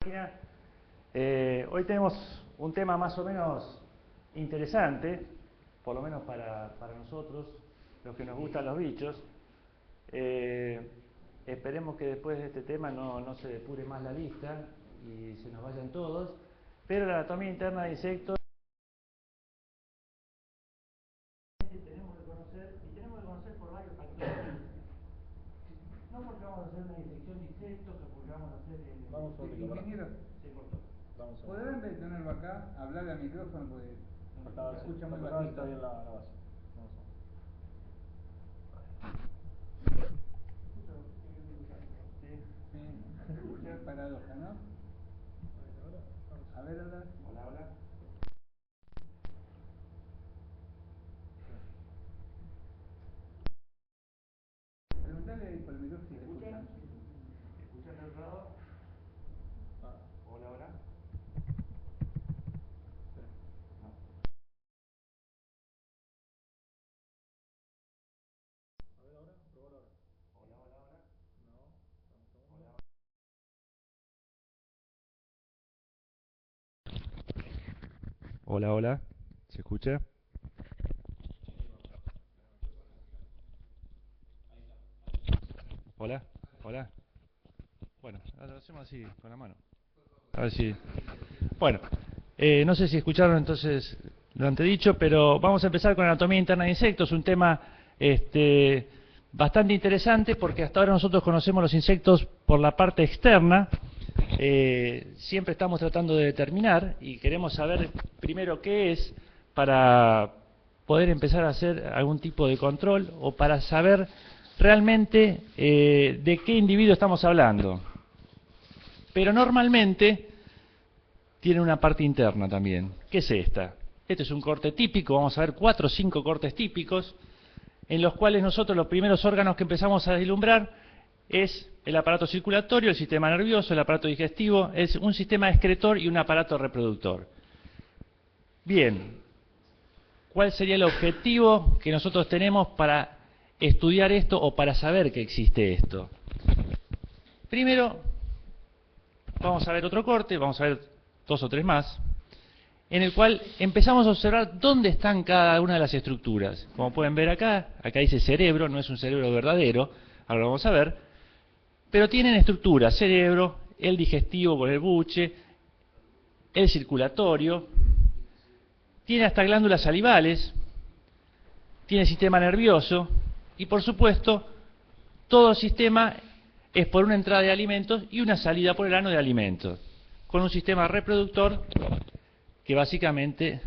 página. Hoy tenemos un tema más o menos interesante, por lo menos para nosotros, los que nos gustan los bichos. Esperemos que después de este tema no se depure más la lista y se nos vayan todos, pero la anatomía interna de insectos tenemos que conocer por varios factores. No porque vamos a hacer una disección de insectos o porque vamos a hacer... Ingeniero, se cortó. ¿podrán detenerlo acá, hablar al micrófono? Porque se escucha muy bajito. Está bien la base. Sí, se escucha paradoja, ¿no? A ver, ahora. Hola, hola. Preguntale ahí por el micrófono si se escucha. ¿Escuchan del otro lado? Hola, hola. No. A ver ahora, probalo ahora. Hola, hola, hola. No, Hola, hola. Hola, hola. ¿Se escucha? Hola, hola. Bueno, lo hacemos así, con la mano. A ver si... Bueno, no sé si escucharon entonces lo antedicho, pero vamos a empezar con anatomía interna de insectos, un tema bastante interesante porque hasta ahora nosotros conocemos los insectos por la parte externa. Siempre estamos tratando de determinar y queremos saber primero qué es para poder empezar a hacer algún tipo de control o para saber realmente de qué individuo estamos hablando. Pero normalmente tiene una parte interna también. ¿Qué es esta? Este es un corte típico, vamos a ver 4 o 5 cortes típicos, en los cuales nosotros los primeros órganos que empezamos a vislumbrar es el aparato circulatorio, el sistema nervioso, el aparato digestivo, es un sistema excretor y un aparato reproductor. Bien, ¿cuál sería el objetivo que nosotros tenemos para estudiar esto o para saber que existe esto? Primero, vamos a ver otro corte, vamos a ver 2 o 3 más, en el cual empezamos a observar dónde están cada una de las estructuras. Como pueden ver acá dice cerebro, no es un cerebro verdadero, ahora lo vamos a ver, pero tienen estructuras, cerebro, el digestivo por el buche, el circulatorio, tiene hasta glándulas salivales, tiene sistema nervioso y por supuesto todo el sistema es por una entrada de alimentos y una salida por el ano de alimentos, con un sistema reproductor que básicamente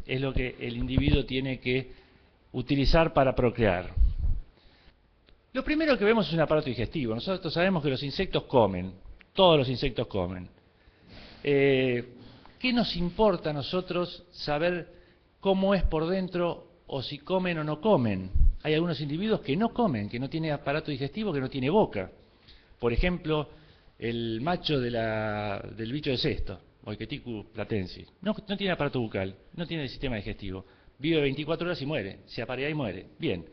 es lo que el individuo tiene que utilizar para procrear. Lo primero que vemos es un aparato digestivo. Nosotros sabemos que los insectos comen, todos los insectos comen. ¿Qué nos importa a nosotros saber cómo es por dentro o si comen o no comen? Hay algunos individuos que no comen, que no tienen aparato digestivo, que no tiene boca. Por ejemplo, el macho del bicho de cesto, Oiketicus platensis, no tiene aparato bucal, no tiene sistema digestivo, vive 24 horas y muere, se aparea y muere, bien.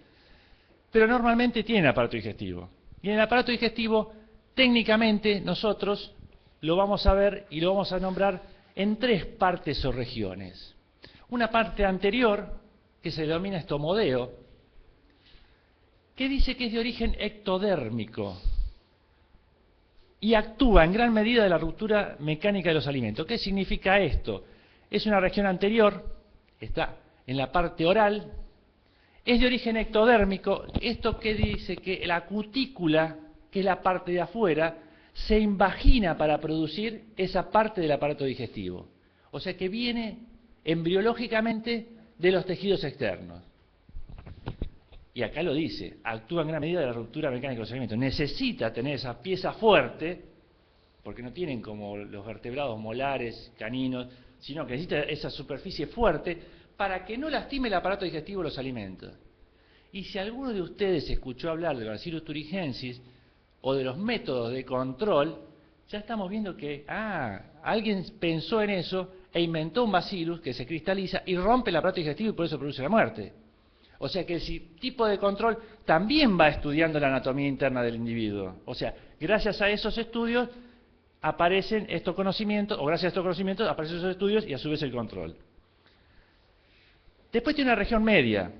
Pero normalmente tiene aparato digestivo. Y en el aparato digestivo, técnicamente, nosotros lo vamos a ver y lo vamos a nombrar en 3 partes o regiones. Una parte anterior, que se denomina estomodeo, que dice que es de origen ectodérmico y actúa en gran medida de la ruptura mecánica de los alimentos. ¿Qué significa esto? Es una región anterior, está en la parte oral, es de origen ectodérmico. Esto que dice que la cutícula, que es la parte de afuera, se invagina para producir esa parte del aparato digestivo. O sea que viene embriológicamente de los tejidos externos. Y acá lo dice, actúa en gran medida de la ruptura mecánica de los alimentos. Necesita tener esa pieza fuerte, porque no tienen como los vertebrados molares, caninos, sino que necesita esa superficie fuerte para que no lastime el aparato digestivo de los alimentos. Y si alguno de ustedes escuchó hablar de Bacillus thuringiensis o de los métodos de control, ya estamos viendo que alguien pensó en eso e inventó un bacillus que se cristaliza y rompe el aparato digestivo y por eso produce la muerte. O sea que el tipo de control también va estudiando la anatomía interna del individuo. O sea, gracias a esos estudios aparecen estos conocimientos, o gracias a estos conocimientos aparecen esos estudios y a su vez el control. Después tiene una región media,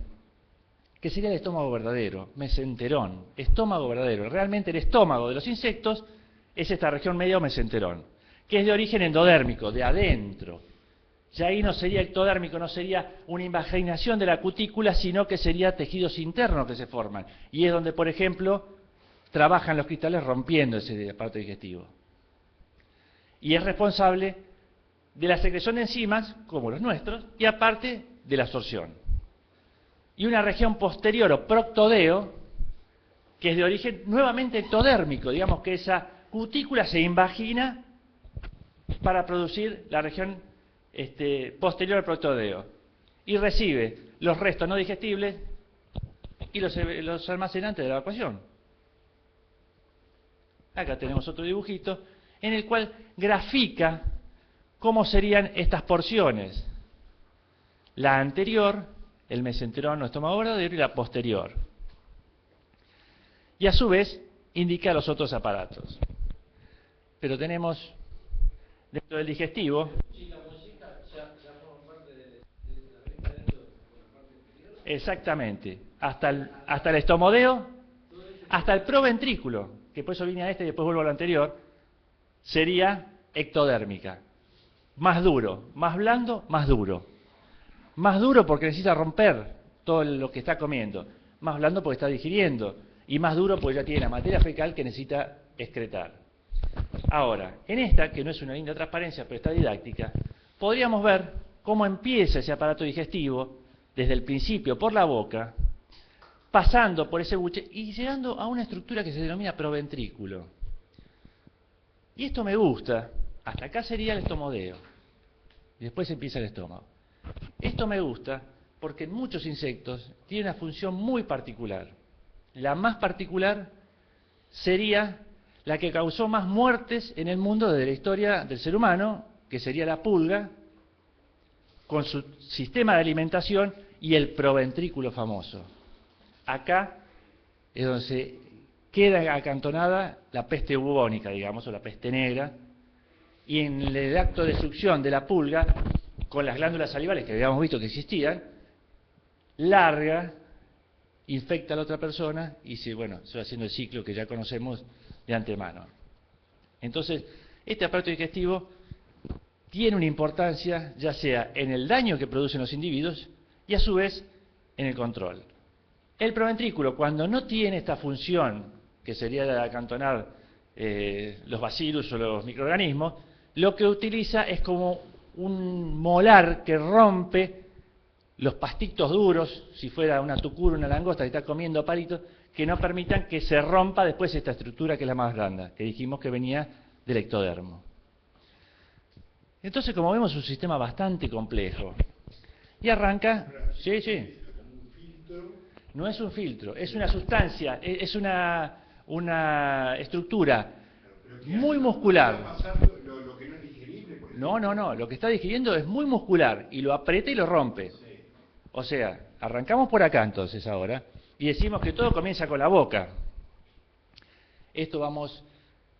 que sería el estómago verdadero, mesenterón, estómago verdadero. Realmente el estómago de los insectos es esta región media o mesenterón, que es de origen endodérmico, de adentro. Ya ahí no sería ectodérmico, no sería una invaginación de la cutícula, sino que sería tejidos internos que se forman. Y es donde, por ejemplo, trabajan los cristales rompiendo ese aparato digestivo. Y es responsable de la secreción de enzimas, como los nuestros, y aparte de la absorción. Y una región posterior o proctodeo, que es de origen nuevamente ectodérmico, digamos que esa cutícula se invagina para producir la región posterior al proctodeo, y recibe los restos no digestibles y los almacenantes de la evacuación. Acá tenemos otro dibujito en el cual grafica cómo serían estas porciones. La anterior, el mesenterón o estómago verdadero, y la posterior. Y a su vez indica los otros aparatos. Pero tenemos dentro del digestivo. Exactamente. Hasta el estomodeo, hasta el proventrículo, que por eso viene a este y después vuelvo a lo anterior, sería ectodérmica. Más duro, más blando, más duro. Más duro porque necesita romper todo lo que está comiendo. Más blando porque está digiriendo. Y más duro porque ya tiene la materia fecal que necesita excretar. Ahora, en esta, que no es una linda transparencia, pero está didáctica, podríamos ver cómo empieza ese aparato digestivo desde el principio por la boca, pasando por ese buche y llegando a una estructura que se denomina proventrículo. Y esto me gusta. Hasta acá sería el estomodeo. Y después empieza el estómago. Esto me gusta porque en muchos insectos tiene una función muy particular. La más particular sería la que causó más muertes en el mundo desde la historia del ser humano, que sería la pulga, con su sistema de alimentación y el proventrículo famoso. Acá es donde se queda acantonada la peste bubónica, digamos, o la peste negra, y en el acto de succión de la pulga, con las glándulas salivales que habíamos visto que existían, larga, infecta a la otra persona y se va haciendo el ciclo que ya conocemos de antemano. Entonces, este aparato digestivo tiene una importancia ya sea en el daño que producen los individuos y a su vez en el control. El proventrículo, cuando no tiene esta función, que sería la de acantonar los bacillus o los microorganismos, lo que utiliza es como un molar que rompe los pastitos duros, si fuera una tucura, una langosta que está comiendo palitos, que no permitan que se rompa después esta estructura que es la más blanda, que dijimos que venía del ectodermo. Entonces, como vemos, es un sistema bastante complejo. Y arranca... Sí. No es un filtro, es una sustancia, es una estructura muy muscular. No, lo que está digiriendo es muy muscular y lo aprieta y lo rompe. O sea, arrancamos por acá entonces ahora y decimos que todo comienza con la boca. Esto vamos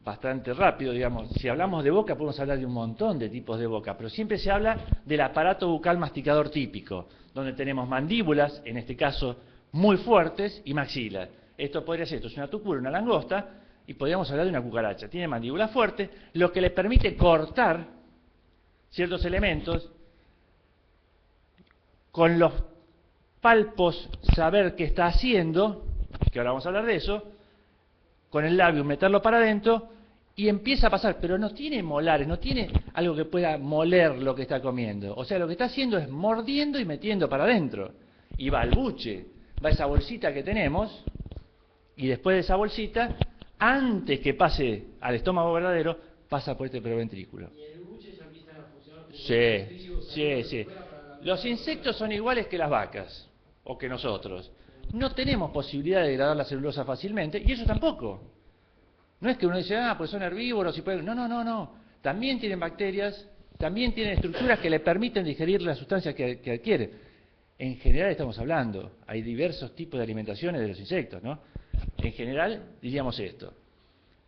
bastante rápido, digamos. Si hablamos de boca podemos hablar de un montón de tipos de boca, pero siempre se habla del aparato bucal masticador típico, donde tenemos mandíbulas, en este caso muy fuertes, y maxilas. Esto podría ser, esto es una tucura, una langosta, y podríamos hablar de una cucaracha. Tiene mandíbula fuerte, lo que le permite cortar ciertos elementos, con los palpos saber qué está haciendo, que ahora vamos a hablar de eso, con el labio meterlo para adentro, y empieza a pasar, pero no tiene molares, no tiene algo que pueda moler lo que está comiendo. O sea, lo que está haciendo es mordiendo y metiendo para adentro. Y va al buche, va a esa bolsita que tenemos, y después de esa bolsita, antes que pase al estómago verdadero, pasa por este proventrículo. ¿Y el buche ya empieza a funcionar? Sí. Los insectos son iguales que las vacas, o que nosotros. No tenemos posibilidad de degradar la celulosa fácilmente, y ellos tampoco. No es que uno dice, pues son herbívoros y pueden... No. También tienen bacterias, también tienen estructuras que le permiten digerir las sustancias que adquieren. En general estamos hablando, hay diversos tipos de alimentaciones de los insectos, ¿no? En general diríamos esto.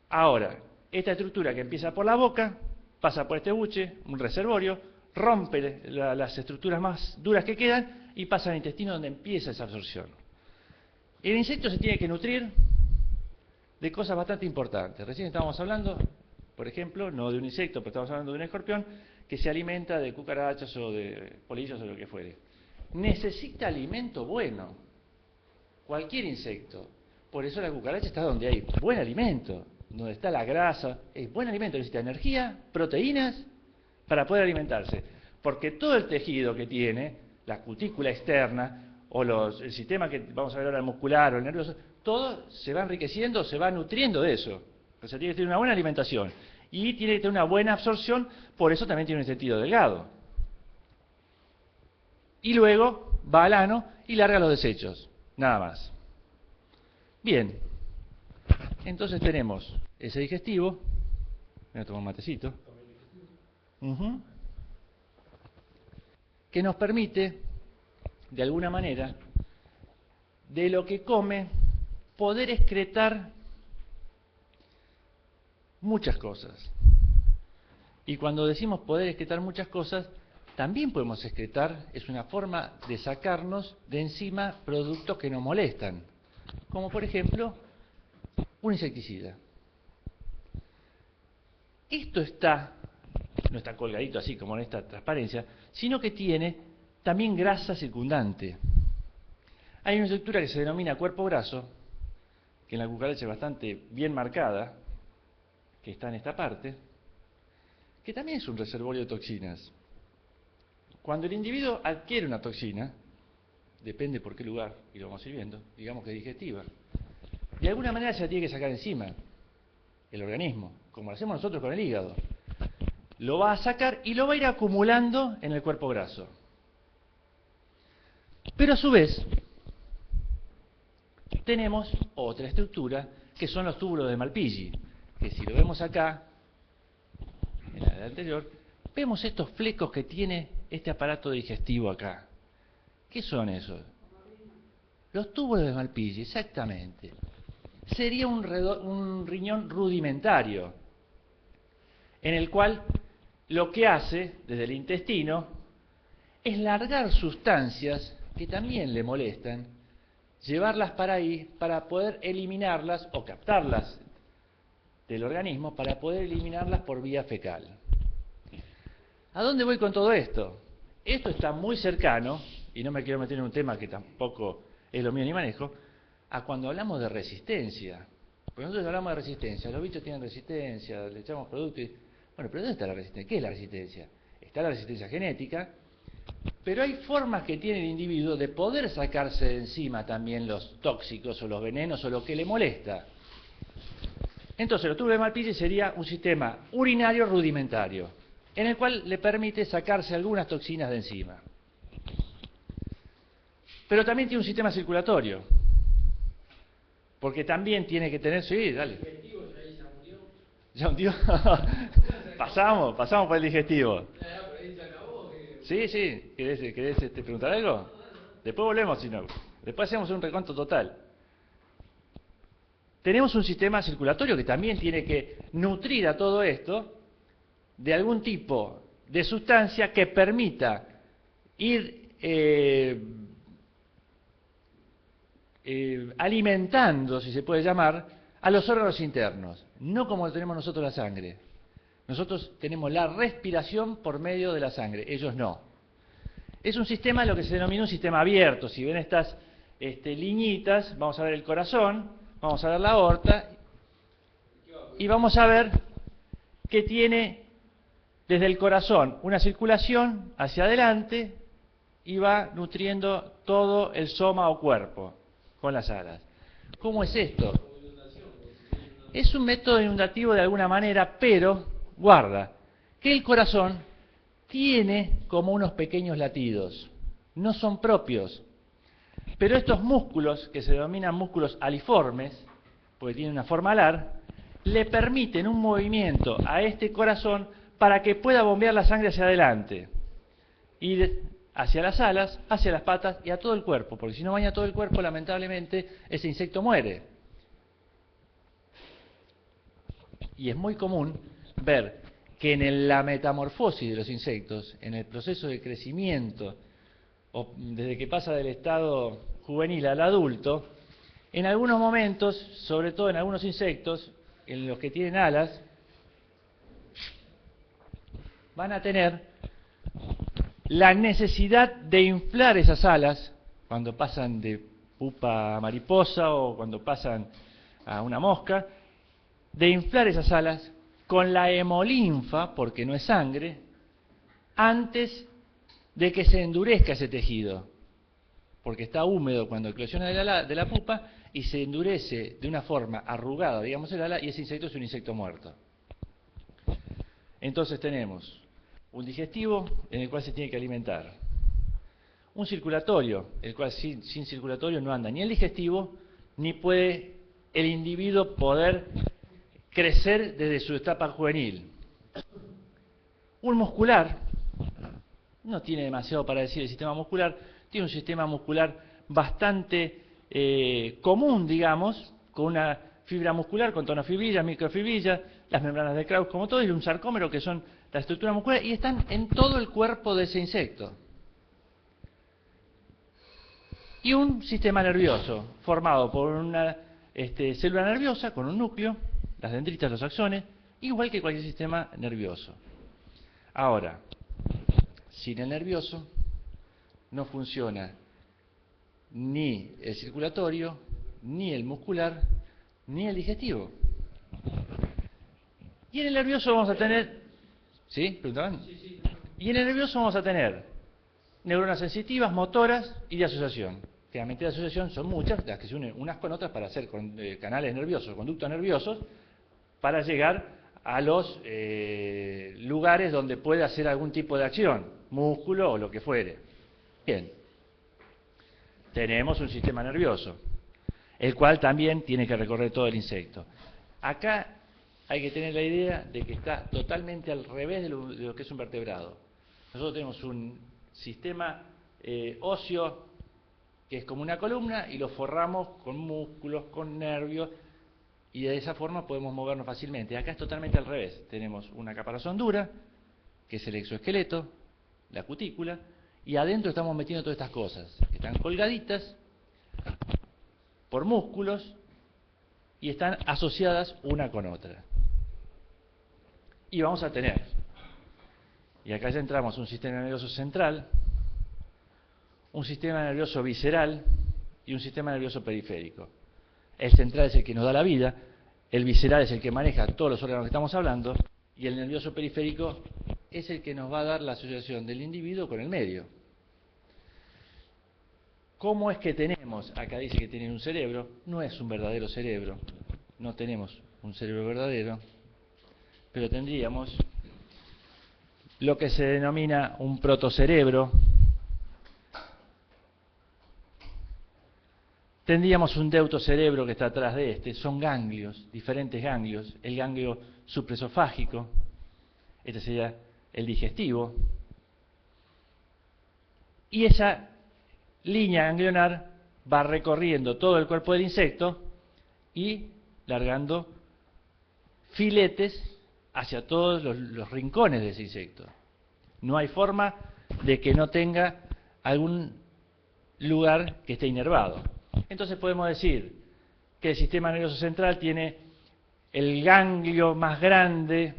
Ahora, esta estructura que empieza por la boca, pasa por este buche, un reservorio, rompe las estructuras más duras que quedan y pasa al intestino donde empieza esa absorción. El insecto se tiene que nutrir de cosas bastante importantes. Recién estábamos hablando, por ejemplo, no de un insecto, pero estamos hablando de un escorpión que se alimenta de cucarachas o de polillos o lo que fuere. Necesita alimento bueno, cualquier insecto. Por eso la cucaracha está donde hay buen alimento, donde está la grasa, es buen alimento, necesita energía, proteínas para poder alimentarse. Porque todo el tejido que tiene, la cutícula externa, o el sistema que vamos a ver ahora, el muscular o el nervioso, todo se va enriqueciendo, se va nutriendo de eso. O sea, tiene que tener una buena alimentación y tiene que tener una buena absorción, por eso también tiene un sentido delgado. Y luego va al ano y larga los desechos, nada más. Bien, entonces tenemos ese digestivo, voy a tomar un matecito, que nos permite, de alguna manera, de lo que come, poder excretar muchas cosas. Y cuando decimos poder excretar muchas cosas, también podemos excretar, es una forma de sacarnos de encima productos que nos molestan, como por ejemplo un insecticida. Esto no está colgadito así como en esta transparencia, sino que tiene también grasa circundante. Hay una estructura que se denomina cuerpo graso, que en la cucaracha es bastante bien marcada, que está en esta parte, que también es un reservorio de toxinas. Cuando el individuo adquiere una toxina, depende por qué lugar, y lo vamos a ir viendo, digamos que es digestiva, de alguna manera se la tiene que sacar encima el organismo, como lo hacemos nosotros con el hígado. Lo va a sacar y lo va a ir acumulando en el cuerpo graso. Pero a su vez, tenemos otra estructura, que son los túbulos de Malpighi, que si lo vemos acá, en la anterior, vemos estos flecos que tiene este aparato digestivo acá. ¿Qué son esos? Los túbulos de Malpighi, exactamente. Sería un riñón rudimentario, en el cual lo que hace desde el intestino es largar sustancias que también le molestan, llevarlas para ahí para poder eliminarlas o captarlas del organismo para poder eliminarlas por vía fecal. ¿A dónde voy con todo esto? Esto está muy cercano, y no me quiero meter en un tema que tampoco es lo mío ni manejo, a cuando hablamos de resistencia. Porque nosotros hablamos de resistencia, los bichos tienen resistencia, le echamos productos y... Bueno, pero ¿dónde está la resistencia? ¿Qué es la resistencia? Está la resistencia genética, pero hay formas que tiene el individuo de poder sacarse de encima también los tóxicos o los venenos o lo que le molesta. Entonces, los túbulos de Malpighi sería un sistema urinario rudimentario, en el cual le permite sacarse algunas toxinas de encima. Pero también tiene un sistema circulatorio, porque también tiene que tener... Sí, dale. ¿Ya hundió? pasamos por el digestivo. Sí, ¿querés preguntar algo? Después volvemos, si no. Después hacemos un recuento total. Tenemos un sistema circulatorio que también tiene que nutrir a todo esto de algún tipo de sustancia que permita ir alimentando, si se puede llamar, a los órganos internos, no como tenemos nosotros la sangre. Nosotros tenemos la respiración por medio de la sangre, ellos no. Es un sistema, lo que se denomina un sistema abierto. Si ven estas liñitas, vamos a ver el corazón, vamos a ver la aorta, y vamos a ver que tiene desde el corazón una circulación hacia adelante y va nutriendo todo el soma o cuerpo con las alas. ¿Cómo es esto? Es un método inundativo de alguna manera, pero guarda que el corazón tiene como unos pequeños latidos, no son propios, pero estos músculos, que se denominan músculos aliformes, porque tienen una forma alar, le permiten un movimiento a este corazón para que pueda bombear la sangre hacia adelante, y hacia las alas, hacia las patas y a todo el cuerpo, porque si no baña todo el cuerpo, lamentablemente, ese insecto muere. Y es muy común ver que en la metamorfosis de los insectos, en el proceso de crecimiento, o desde que pasa del estado juvenil al adulto, en algunos momentos, sobre todo en algunos insectos, en los que tienen alas, van a tener la necesidad de inflar esas alas cuando pasan de pupa a mariposa o cuando pasan a una mosca, de inflar esas alas con la hemolinfa, porque no es sangre, antes de que se endurezca ese tejido, porque está húmedo cuando eclosiona de la pupa y se endurece de una forma arrugada, digamos, el ala, y ese insecto es un insecto muerto. Entonces tenemos un digestivo en el cual se tiene que alimentar, un circulatorio, el cual sin circulatorio no anda ni el digestivo, ni puede el individuo poder crecer desde su etapa juvenil. Un muscular, no tiene demasiado para decir el sistema muscular, tiene un sistema muscular bastante común, digamos, con una fibra muscular, con tonofibrillas, microfibrillas, las membranas de Krauss, como todo, y un sarcómero, que son la estructura muscular, y están en todo el cuerpo de ese insecto. Y un sistema nervioso, formado por una célula nerviosa con un núcleo, las dendritas, los axones, igual que cualquier sistema nervioso. Ahora, sin el nervioso no funciona ni el circulatorio, ni el muscular, ni el digestivo. Y en el nervioso vamos a tener... ¿Sí? ¿Preguntaban? Sí. Y en el nervioso vamos a tener neuronas sensitivas, motoras y de asociación. Generalmente de asociación son muchas, las que se unen unas con otras para hacer canales nerviosos, conductos nerviosos, para llegar a los lugares donde puede hacer algún tipo de acción, músculo o lo que fuere. Bien, tenemos un sistema nervioso, el cual también tiene que recorrer todo el insecto. Acá hay que tener la idea de que está totalmente al revés de lo que es un vertebrado. Nosotros tenemos un sistema óseo que es como una columna y lo forramos con músculos, con nervios, y de esa forma podemos movernos fácilmente. Acá es totalmente al revés. Tenemos una caparazón dura, que es el exoesqueleto, la cutícula, y adentro estamos metiendo todas estas cosas. Están colgaditas por músculos y están asociadas una con otra. Y vamos a tener, y acá ya entramos, un sistema nervioso central, un sistema nervioso visceral y un sistema nervioso periférico. El central es el que nos da la vida, el visceral es el que maneja todos los órganos que estamos hablando, y el nervioso periférico es el que nos va a dar la asociación del individuo con el medio. ¿Cómo es que tenemos? Acá dice que tienen un cerebro, no es un verdadero cerebro, no tenemos un cerebro verdadero, pero tendríamos lo que se denomina un protocerebro. Tendríamos un deutocerebro que está atrás de este, son ganglios, diferentes ganglios, el ganglio supresofágico, este sería el digestivo, y esa línea ganglionar va recorriendo todo el cuerpo del insecto y largando filetes hacia todos los rincones de ese insecto. No hay forma de que no tenga algún lugar que esté inervado. Entonces podemos decir que el sistema nervioso central tiene el ganglio más grande,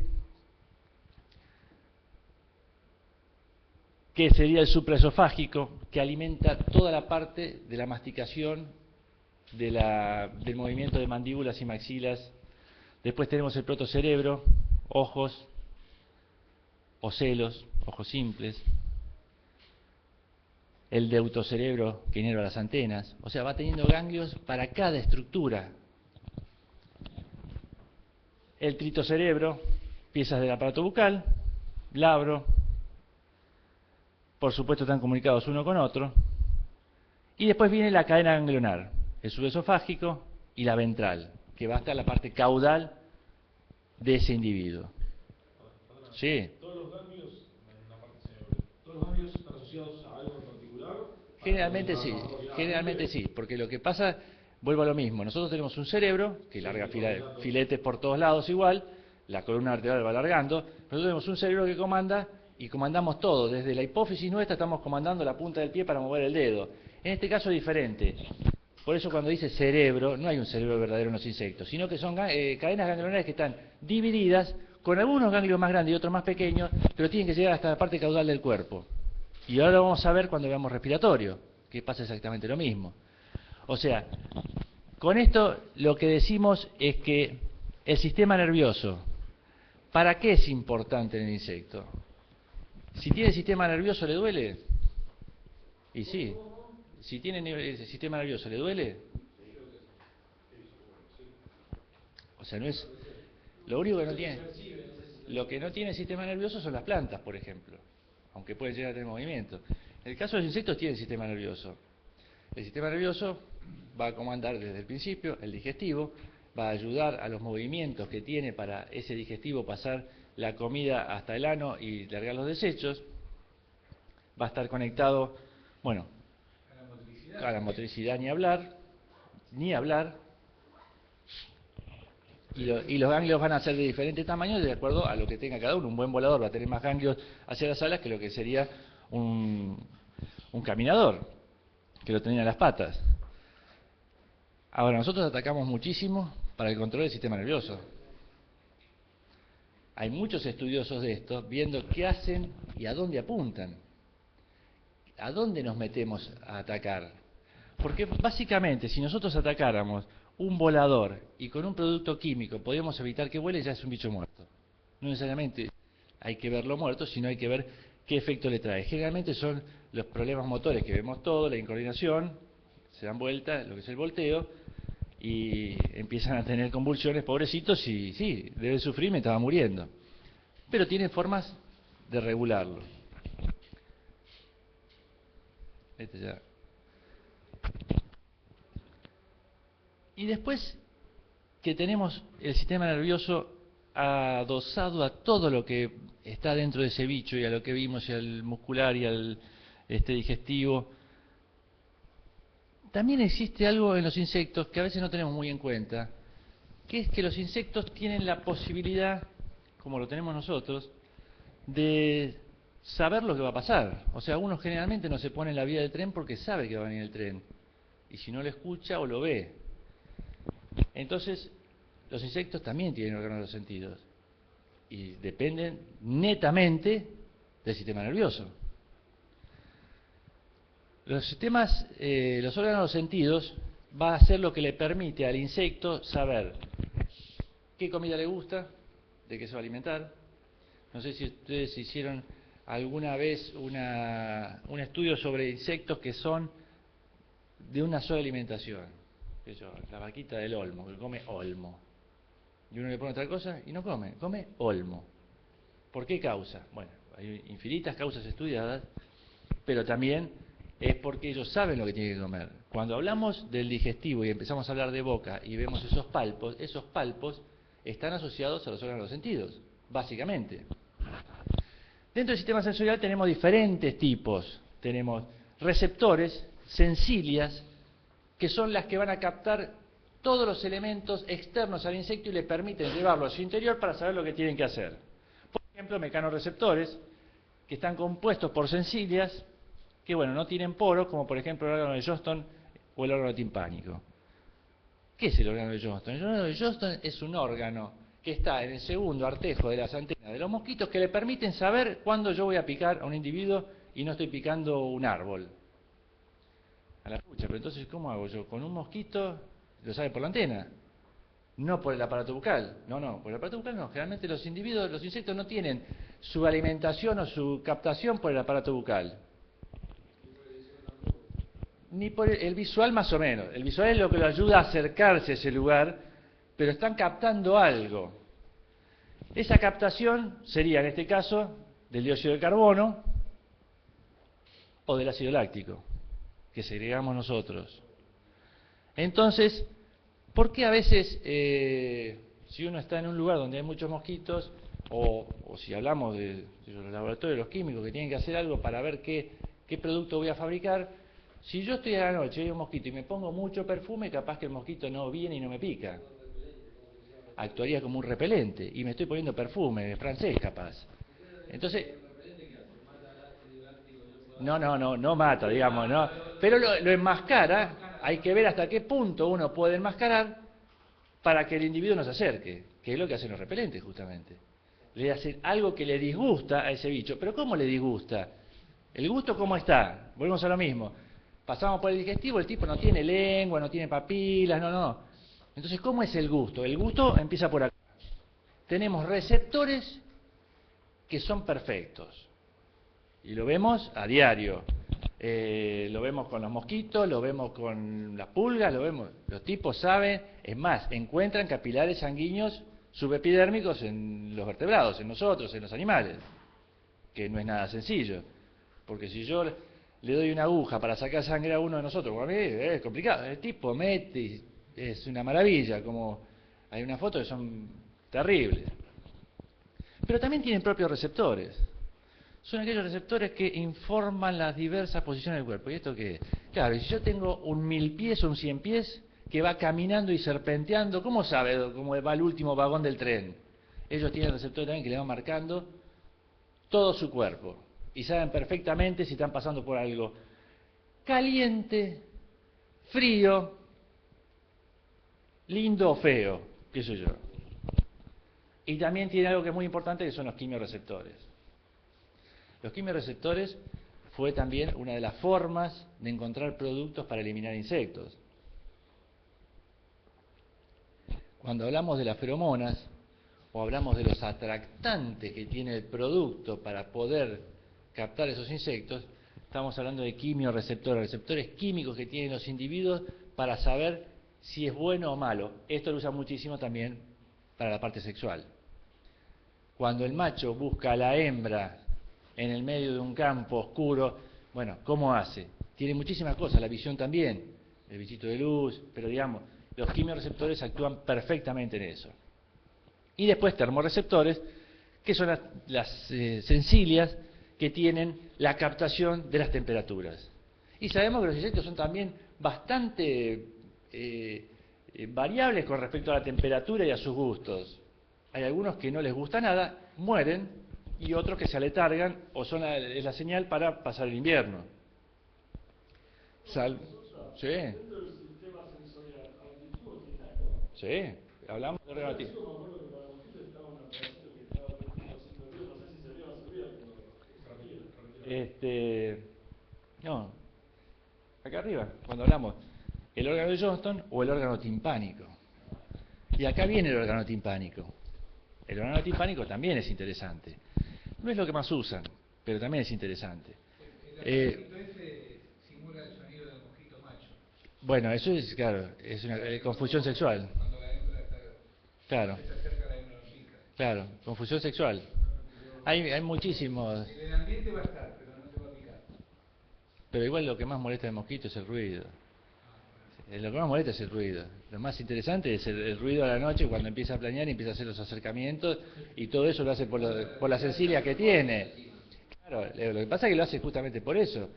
que sería el supraesofágico, que alimenta toda la parte de la masticación, del movimiento de mandíbulas y maxilas. Después tenemos el protocerebro, ojos, ocelos, ojos simples. El deutocerebro que inerva las antenas, o sea, va teniendo ganglios para cada estructura. El tritocerebro, piezas del aparato bucal, labro, por supuesto están comunicados uno con otro, y después viene la cadena ganglionar, el subesofágico y la ventral, que va hasta la parte caudal de ese individuo. Sí. Todos los ganglios en la parte cerebral, todos los ganglios están asociados a algo en particular. Generalmente sí, porque lo que pasa, vuelvo a lo mismo, nosotros tenemos un cerebro que larga filetes por todos lados igual, la columna vertebral va alargando, nosotros tenemos un cerebro que comanda y comandamos todo. Desde la hipófisis nuestra estamos comandando la punta del pie para mover el dedo. En este caso es diferente. Por eso cuando dice cerebro, no hay un cerebro verdadero en los insectos, sino que son cadenas ganglionares que están divididas con algunos ganglios más grandes y otros más pequeños, pero tienen que llegar hasta la parte caudal del cuerpo. Y ahora lo vamos a ver cuando veamos respiratorio, que pasa exactamente lo mismo. O sea, con esto lo que decimos es que el sistema nervioso, ¿para qué es importante en el insecto? Si tiene sistema nervioso, ¿le duele? Y sí. Si tiene el sistema nervioso, ¿le duele? O sea, no es... Lo único que no tiene... Lo que no tiene sistema nervioso son las plantas, por ejemplo, aunque pueden llegar a tener movimiento. En el caso de los insectos tienen sistema nervioso. El sistema nervioso va a comandar desde el principio el digestivo, va a ayudar a los movimientos que tiene para ese digestivo pasar la comida hasta el ano y largar los desechos. Va a estar conectado, bueno, a la motricidad ni hablar. Y los ganglios van a ser de diferentes tamaños de acuerdo a lo que tenga cada uno. Un buen volador va a tener más ganglios hacia las alas que lo que sería un caminador, que lo tenía en las patas. Ahora, nosotros atacamos muchísimo para el control del sistema nervioso. Hay muchos estudiosos de esto viendo qué hacen y a dónde apuntan. ¿A dónde nos metemos a atacar? Porque básicamente, si nosotros atacáramos un volador y con un producto químico podíamos evitar que vuele, ya es un bicho muerto. No necesariamente hay que verlo muerto, sino hay que ver qué efecto le trae. Generalmente son los problemas motores que vemos todos, la incoordinación, se dan vuelta, lo que es el volteo, y empiezan a tener convulsiones, pobrecitos, y sí, debe sufrir mientras va muriendo. Pero tienen formas de regularlo. Este ya. Y después que tenemos el sistema nervioso adosado a todo lo que está dentro de ese bicho y a lo que vimos, y al muscular y al digestivo, también existe algo en los insectos que a veces no tenemos muy en cuenta, que es que los insectos tienen la posibilidad, como lo tenemos nosotros, de saber lo que va a pasar. O sea, uno generalmente no se pone en la vía del tren porque sabe que va a venir el tren, y si no lo escucha o lo ve. Entonces, los insectos también tienen órganos de los sentidos y dependen netamente del sistema nervioso. Los órganos de los sentidos va a ser lo que le permite al insecto saber qué comida le gusta, de qué se va a alimentar. No sé si ustedes hicieron alguna vez un estudio sobre insectos que son de una sola alimentación. La vaquita del olmo, que come olmo. Y uno le pone otra cosa y no come, come olmo. ¿Por qué causa? Bueno, hay infinitas causas estudiadas, pero también es porque ellos saben lo que tienen que comer. Cuando hablamos del digestivo y empezamos a hablar de boca y vemos esos palpos están asociados a los órganos de los sentidos, básicamente. Dentro del sistema sensorial tenemos diferentes tipos. Tenemos receptores, sensilias, que son las que van a captar todos los elementos externos al insecto y le permiten llevarlo a su interior para saber lo que tienen que hacer. Por ejemplo, mecanorreceptores, que están compuestos por sensilias, que bueno, no tienen poros, como por ejemplo el órgano de Johnston o el órgano timpánico. ¿Qué es el órgano de Johnston? El órgano de Johnston es un órgano que está en el segundo artejo de las antenas de los mosquitos que le permiten saber cuándo yo voy a picar a un individuo y no estoy picando un árbol. A la pucha, pero entonces ¿cómo hago yo? Con un mosquito lo sabe por la antena, no por el aparato bucal. No, por el aparato bucal no. Generalmente los insectos no tienen su alimentación o su captación por el aparato bucal. Ni por el visual más o menos. El visual es lo que lo ayuda a acercarse a ese lugar, pero están captando algo. Esa captación sería en este caso del dióxido de carbono o del ácido láctico, que segregamos nosotros. Entonces, ¿por qué a veces, si uno está en un lugar donde hay muchos mosquitos, o si hablamos de los laboratorios, de los químicos que tienen que hacer algo para ver qué producto voy a fabricar, si yo estoy a la noche y hay un mosquito y me pongo mucho perfume, capaz que el mosquito no viene y no me pica. actuaría como un repelente, y me estoy poniendo perfume, francés capaz. Entonces, no mata, digamos, ¿no? Pero lo enmascara, hay que ver hasta qué punto uno puede enmascarar para que el individuo no se acerque, que es lo que hacen los repelentes justamente. Le hacen algo que le disgusta a ese bicho. ¿Pero cómo le disgusta? ¿El gusto cómo está? Volvemos a lo mismo. Pasamos por el digestivo, el tipo no tiene lengua, no tiene papilas, no. Entonces, ¿cómo es el gusto? El gusto empieza por acá. Tenemos receptores que son perfectos. Y lo vemos a diario. Lo vemos con los mosquitos, lo vemos con las pulgas, lo vemos. Los tipos saben, es más, encuentran capilares sanguíneos subepidérmicos en los vertebrados, en nosotros, en los animales, que no es nada sencillo, porque si yo le doy una aguja para sacar sangre a uno de nosotros, a mí es complicado, el tipo mete y es una maravilla, como hay unas fotos que son terribles, pero también tienen propios receptores. Son aquellos receptores que informan las diversas posiciones del cuerpo. ¿Y esto qué es? Claro, si yo tengo un 1000 pies o un 100 pies que va caminando y serpenteando, ¿cómo sabe cómo va el último vagón del tren? Ellos tienen receptores también que le van marcando todo su cuerpo. Y saben perfectamente si están pasando por algo caliente, frío, lindo o feo, qué sé yo. Y también tiene algo que es muy importante, que son los quimiorreceptores. Los quimiorreceptores fue también una de las formas de encontrar productos para eliminar insectos. Cuando hablamos de las feromonas, o hablamos de los atractantes que tiene el producto para poder captar esos insectos, estamos hablando de quimiorreceptores, receptores químicos que tienen los individuos para saber si es bueno o malo. Esto lo usan muchísimo también para la parte sexual. Cuando el macho busca a la hembra en el medio de un campo oscuro, bueno, ¿cómo hace? Tiene muchísimas cosas, la visión también, el bichito de luz, pero digamos, los quimiorreceptores actúan perfectamente en eso. Y después termorreceptores, que son las sencillas que tienen la captación de las temperaturas. Y sabemos que los insectos son también bastante variables con respecto a la temperatura y a sus gustos. Hay algunos que no les gusta nada, mueren, y otros que se aletargan o son es la señal para pasar el invierno. Sí. Sí, hablamos de órgano timpánico. No, acá arriba, cuando hablamos el órgano de Johnston o el órgano timpánico. Y acá viene el órgano timpánico. El órgano timpánico también es interesante. No es lo que más usan, pero también es interesante. Ese simula el sonido del mosquito macho. Bueno, eso es, claro, es una confusión sexual. Cuando la hembra está cerca, la hembra no pica. Claro, confusión sexual. Hay muchísimos. En el ambiente va a estar, pero no te va a picar. Pero igual lo que más molesta del mosquito es el ruido. Lo que más molesta es el ruido. Lo más interesante es el ruido a la noche cuando empieza a planear y empieza a hacer los acercamientos, y todo eso lo hace por la sencilla que tiene. Claro, lo que pasa es que lo hace justamente por eso.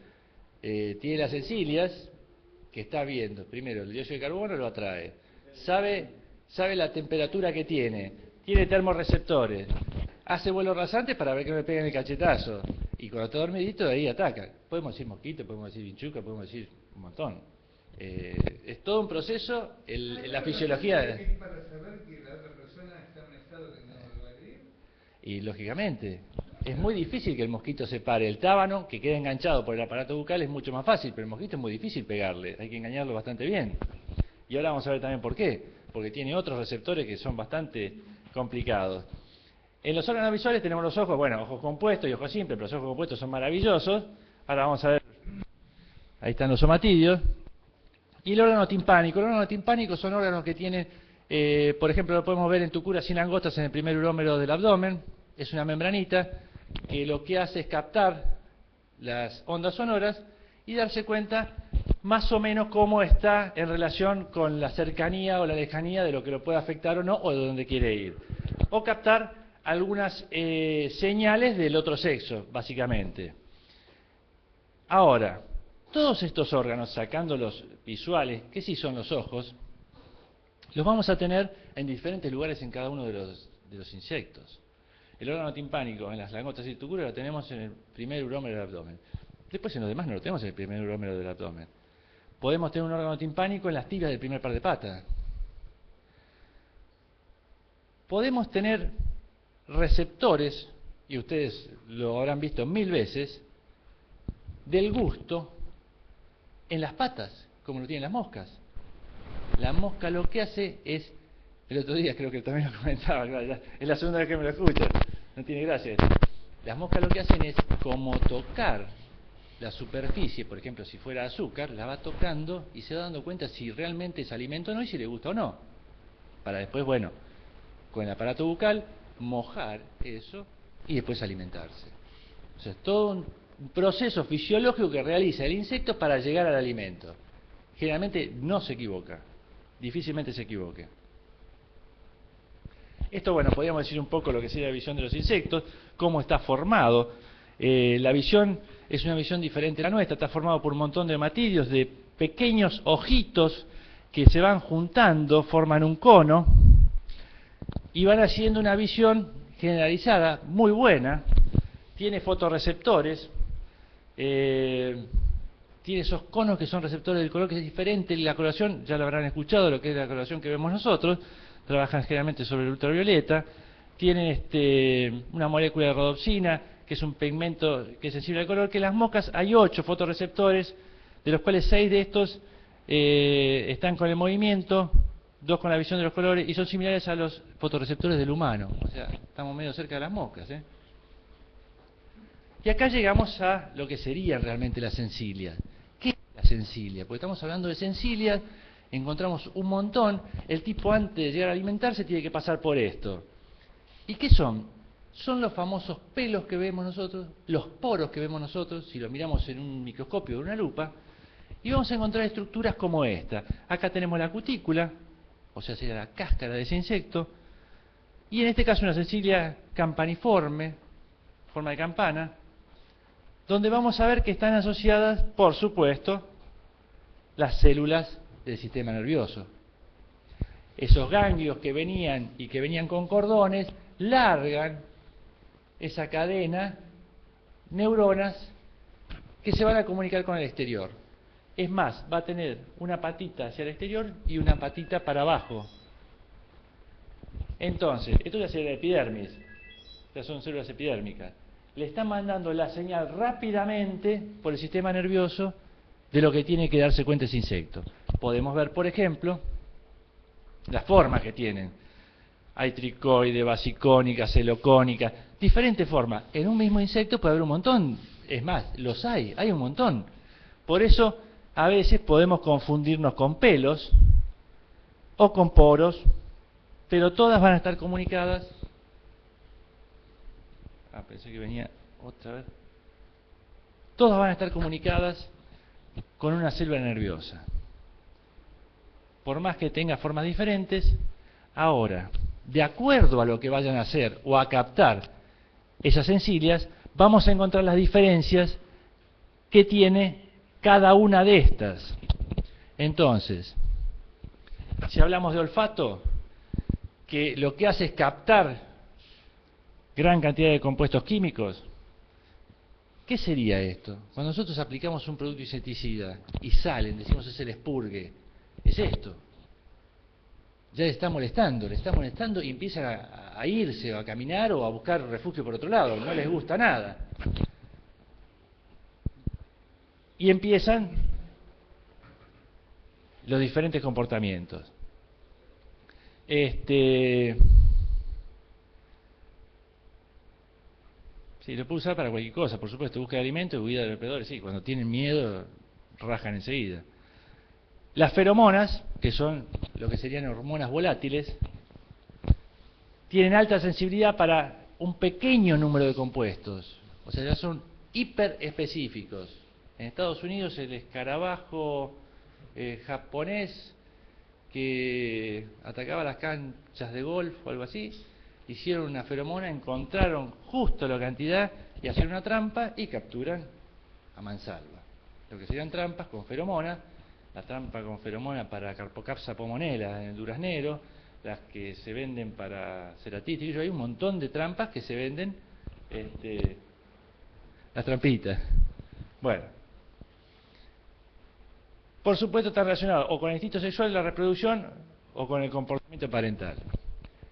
Tiene las sencillas que está viendo. Primero, el dióxido de carbono lo atrae. Sabe la temperatura que tiene termorreceptores. Hace vuelos rasantes para ver que me peguen el cachetazo. Y cuando está dormidito, de ahí ataca. Podemos decir mosquito, podemos decir vinchuca, podemos decir un montón. Es todo un proceso, la fisiología. ¿Es para saber que la otra persona está en un estado que no lo va a herir? Y lógicamente, es muy difícil que el mosquito se pare. El tábano, que queda enganchado por el aparato bucal, es mucho más fácil, pero el mosquito es muy difícil pegarle. Hay que engañarlo bastante bien. Y ahora vamos a ver también por qué. Porque tiene otros receptores que son bastante complicados. En los órganos visuales tenemos los ojos, bueno, ojos compuestos y ojos simples, pero los ojos compuestos son maravillosos. Ahora vamos a ver, ahí están los somatidios. Y el órgano timpánico son órganos que tienen, por ejemplo, lo podemos ver en tucura sin langostas en el primer urómero del abdomen. Es una membranita que lo que hace es captar las ondas sonoras y darse cuenta más o menos cómo está en relación con la cercanía o la lejanía de lo que lo puede afectar o no, o de dónde quiere ir. O captar algunas señales del otro sexo, básicamente. Ahora, todos estos órganos, sacando los visuales, que sí son los ojos, los vamos a tener en diferentes lugares en cada uno de los insectos. El órgano timpánico en las langostas y tucúreas lo tenemos en el primer urómero del abdomen. Después en los demás no lo tenemos en el primer urómero del abdomen. Podemos tener un órgano timpánico en las tibias del primer par de patas. Podemos tener receptores, y ustedes lo habrán visto 1000 veces, del gusto en las patas, como lo tienen las moscas. La mosca lo que hace es, el otro día creo que también lo comentaba, claro, ya, es la segunda vez que me lo escuchan, no tiene gracia esto. Las moscas lo que hacen es como tocar la superficie, por ejemplo, si fuera azúcar, la va tocando y se va dando cuenta si realmente es alimento o no y si le gusta o no. Para después, bueno, con el aparato bucal, mojar eso y después alimentarse. O sea, es todo un proceso fisiológico que realiza el insecto para llegar al alimento. Generalmente no se equivoca, difícilmente se equivoque. Esto, bueno, podríamos decir un poco lo que sería la visión de los insectos, cómo está formado. La visión es una visión diferente a la nuestra, está formado por un montón de hematidios, de pequeños ojitos que se van juntando, forman un cono y van haciendo una visión generalizada, muy buena. Tiene fotorreceptores, tiene esos conos que son receptores del color que es diferente. La coloración, ya lo habrán escuchado, lo que es la coloración que vemos nosotros, trabajan generalmente sobre el ultravioleta. Tienen una molécula de rodopsina, que es un pigmento que es sensible al color, que en las moscas hay 8 fotorreceptores, de los cuales 6 de estos están con el movimiento, 2 con la visión de los colores, y son similares a los fotorreceptores del humano. O sea, estamos medio cerca de las moscas, ¿eh? Y acá llegamos a lo que serían realmente las sencillas. ¿Qué es la sencilia? Porque estamos hablando de sencillas, encontramos un montón. El tipo, antes de llegar a alimentarse, tiene que pasar por esto. ¿Y qué son? Son los famosos pelos que vemos nosotros, los poros que vemos nosotros, si lo miramos en un microscopio o en una lupa, y vamos a encontrar estructuras como esta. Acá tenemos la cutícula, o sea, sería la cáscara de ese insecto, y en este caso una sencilia campaniforme, forma de campana, donde vamos a ver que están asociadas, por supuesto, las células del sistema nervioso. Esos ganglios que venían con cordones, largan esa cadena, neuronas, que se van a comunicar con el exterior. Es más, va a tener una patita hacia el exterior y una patita para abajo. Entonces, esto ya sería la epidermis, ya son células epidérmicas. Le está mandando la señal rápidamente por el sistema nervioso de lo que tiene que darse cuenta ese insecto. Podemos ver, por ejemplo, las formas que tienen. Hay tricoide, basicónica, celocónica, diferentes formas. En un mismo insecto puede haber un montón. Es más, los hay un montón. Por eso, a veces podemos confundirnos con pelos o con poros, pero todas van a estar comunicadas. Pensé que venía otra vez. Todas van a estar comunicadas con una célula nerviosa. Por más que tenga formas diferentes, ahora, de acuerdo a lo que vayan a hacer o a captar esas sencillas, vamos a encontrar las diferencias que tiene cada una de estas. Entonces, si hablamos de olfato, que lo que hace es captar gran cantidad de compuestos químicos, ¿qué sería esto? Cuando nosotros aplicamos un producto insecticida y salen, decimos es el expurgue, es esto. Ya le está molestando y empiezan a irse o a caminar o a buscar refugio por otro lado, no les gusta nada. Y empiezan los diferentes comportamientos. Sí, lo puedo usar para cualquier cosa, por supuesto, búsqueda de alimento y huida de depredadores. Sí, cuando tienen miedo, rajan enseguida. Las feromonas, que son lo que serían hormonas volátiles, tienen alta sensibilidad para un pequeño número de compuestos. O sea, ya son hiperespecíficos. En Estados Unidos el escarabajo japonés que atacaba las canchas de golf o algo así, hicieron una feromona, encontraron justo la cantidad y hacían una trampa y capturan a mansalva. Lo que serían trampas con feromonas la trampa con feromona para Carpocapsa pomonela en el duraznero, las que se venden para ceratitis. Hay un montón de trampas que se venden, las trampitas. Bueno, por supuesto está relacionado o con el instinto sexual, la reproducción, o con el comportamiento parental.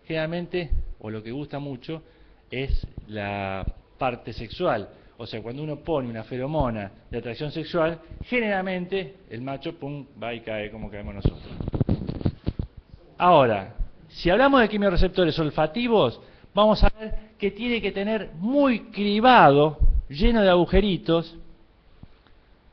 Generalmente, o lo que gusta mucho, es la parte sexual. O sea, cuando uno pone una feromona de atracción sexual, generalmente el macho, pum, va y cae como caemos nosotros. Ahora, si hablamos de quimiorreceptores olfativos, vamos a ver que tiene que tener muy cribado, lleno de agujeritos,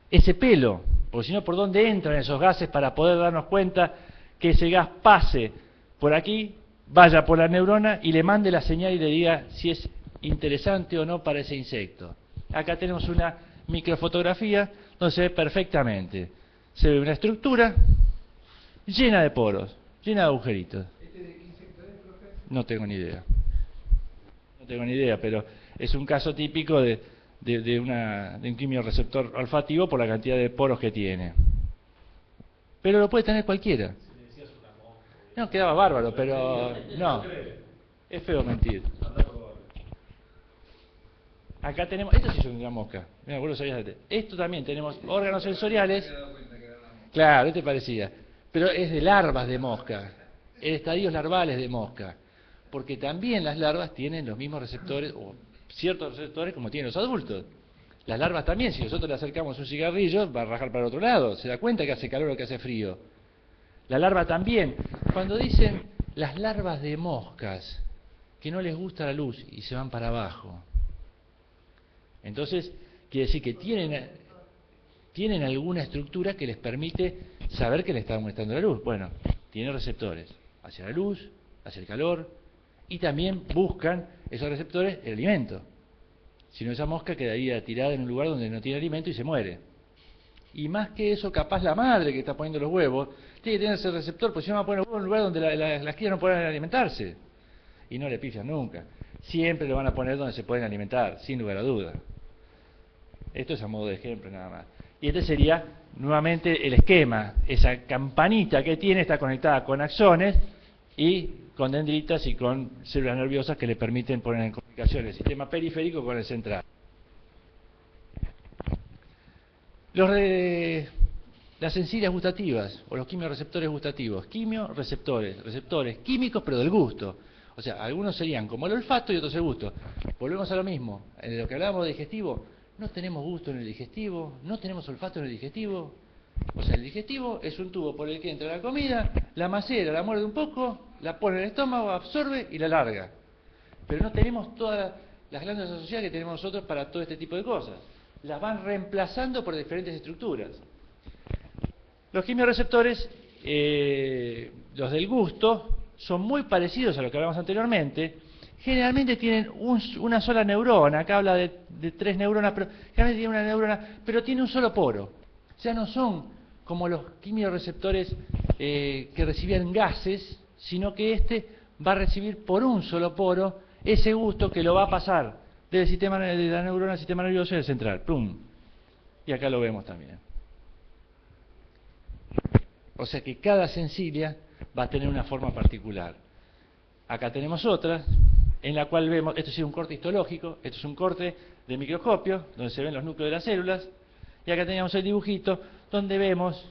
ese pelo, porque si no, ¿por dónde entran esos gases para poder darnos cuenta que ese gas pase por aquí, vaya por la neurona y le mande la señal y le diga si es interesante o no para ese insecto? Acá tenemos una microfotografía donde se ve perfectamente. Se ve una estructura llena de poros, llena de agujeritos. ¿Este de qué insecto es, profe? No tengo ni idea. No tengo ni idea, pero es un caso típico de un quimiorreceptor olfativo por la cantidad de poros que tiene. Pero lo puede tener cualquiera. No, quedaba bárbaro, pero no. Es feo mentir. Acá tenemos, esto sí es una mosca. Mira, vos lo sabías antes. Esto también tenemos órganos sensoriales. Claro, este parecía. Pero es de larvas de mosca. Estadios larvales de mosca. Porque también las larvas tienen los mismos receptores, o ciertos receptores como tienen los adultos. Las larvas también, si nosotros le acercamos un cigarrillo, va a rajar para el otro lado. Se da cuenta que hace calor o que hace frío. La larva también. Cuando dicen las larvas de moscas, que no les gusta la luz y se van para abajo. Entonces, quiere decir que tienen alguna estructura que les permite saber que le está molestando la luz. Bueno, tienen receptores hacia la luz, hacia el calor, y también buscan esos receptores el alimento. Si no, esa mosca quedaría tirada en un lugar donde no tiene alimento y se muere. Y más que eso, capaz la madre que está poniendo los huevos tiene que tener ese receptor, porque si no va a poner los huevos en un lugar donde las crías no pueden alimentarse. Y no le pifian nunca. Siempre lo van a poner donde se pueden alimentar, sin lugar a duda. Esto es a modo de ejemplo nada más. Y este sería nuevamente el esquema. Esa campanita que tiene está conectada con axones y con dendritas y con células nerviosas que le permiten poner en comunicación el sistema periférico con el central. Las encías gustativas o los quimiorreceptores gustativos. Quimiorreceptores, receptores químicos pero del gusto. O sea, algunos serían como el olfato y otros el gusto. Volvemos a lo mismo. En lo que hablábamos de digestivo, no tenemos gusto en el digestivo, no tenemos olfato en el digestivo. O sea, el digestivo es un tubo por el que entra la comida, la macera, la muerde un poco, la pone en el estómago, absorbe y la larga. Pero no tenemos todas las glándulas asociadas que tenemos nosotros para todo este tipo de cosas. Las van reemplazando por diferentes estructuras. Los quimiorreceptores, los del gusto, son muy parecidos a lo que hablamos anteriormente. Generalmente tienen una sola neurona. Acá habla de 3 neuronas, pero generalmente tiene una neurona, pero tiene un solo poro. O sea, no son como los quimiorreceptores que recibían gases, sino que este va a recibir por un solo poro ese gusto que lo va a pasar del sistema de la neurona al sistema nervioso y al central. ¡Pum! Y acá lo vemos también. O sea que cada sencilia va a tener una forma particular. Acá tenemos otra, en la cual vemos, esto es un corte histológico, esto es un corte de microscopio, donde se ven los núcleos de las células, y acá teníamos el dibujito, donde vemos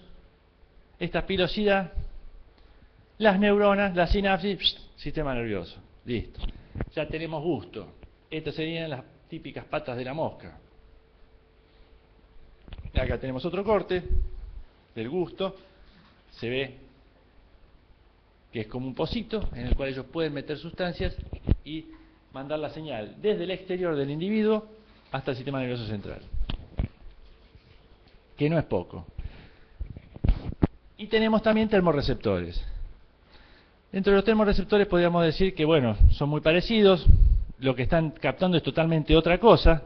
esta pilosidad, las neuronas, la sinapsis, sistema nervioso. Listo. Ya tenemos gusto. Estas serían las típicas patas de la mosca. Acá tenemos otro corte del gusto. Se ve que es como un pocito en el cual ellos pueden meter sustancias y mandar la señal desde el exterior del individuo hasta el sistema nervioso central. Que no es poco. Y tenemos también termorreceptores. Dentro de los termorreceptores podríamos decir que, bueno, son muy parecidos, lo que están captando es totalmente otra cosa,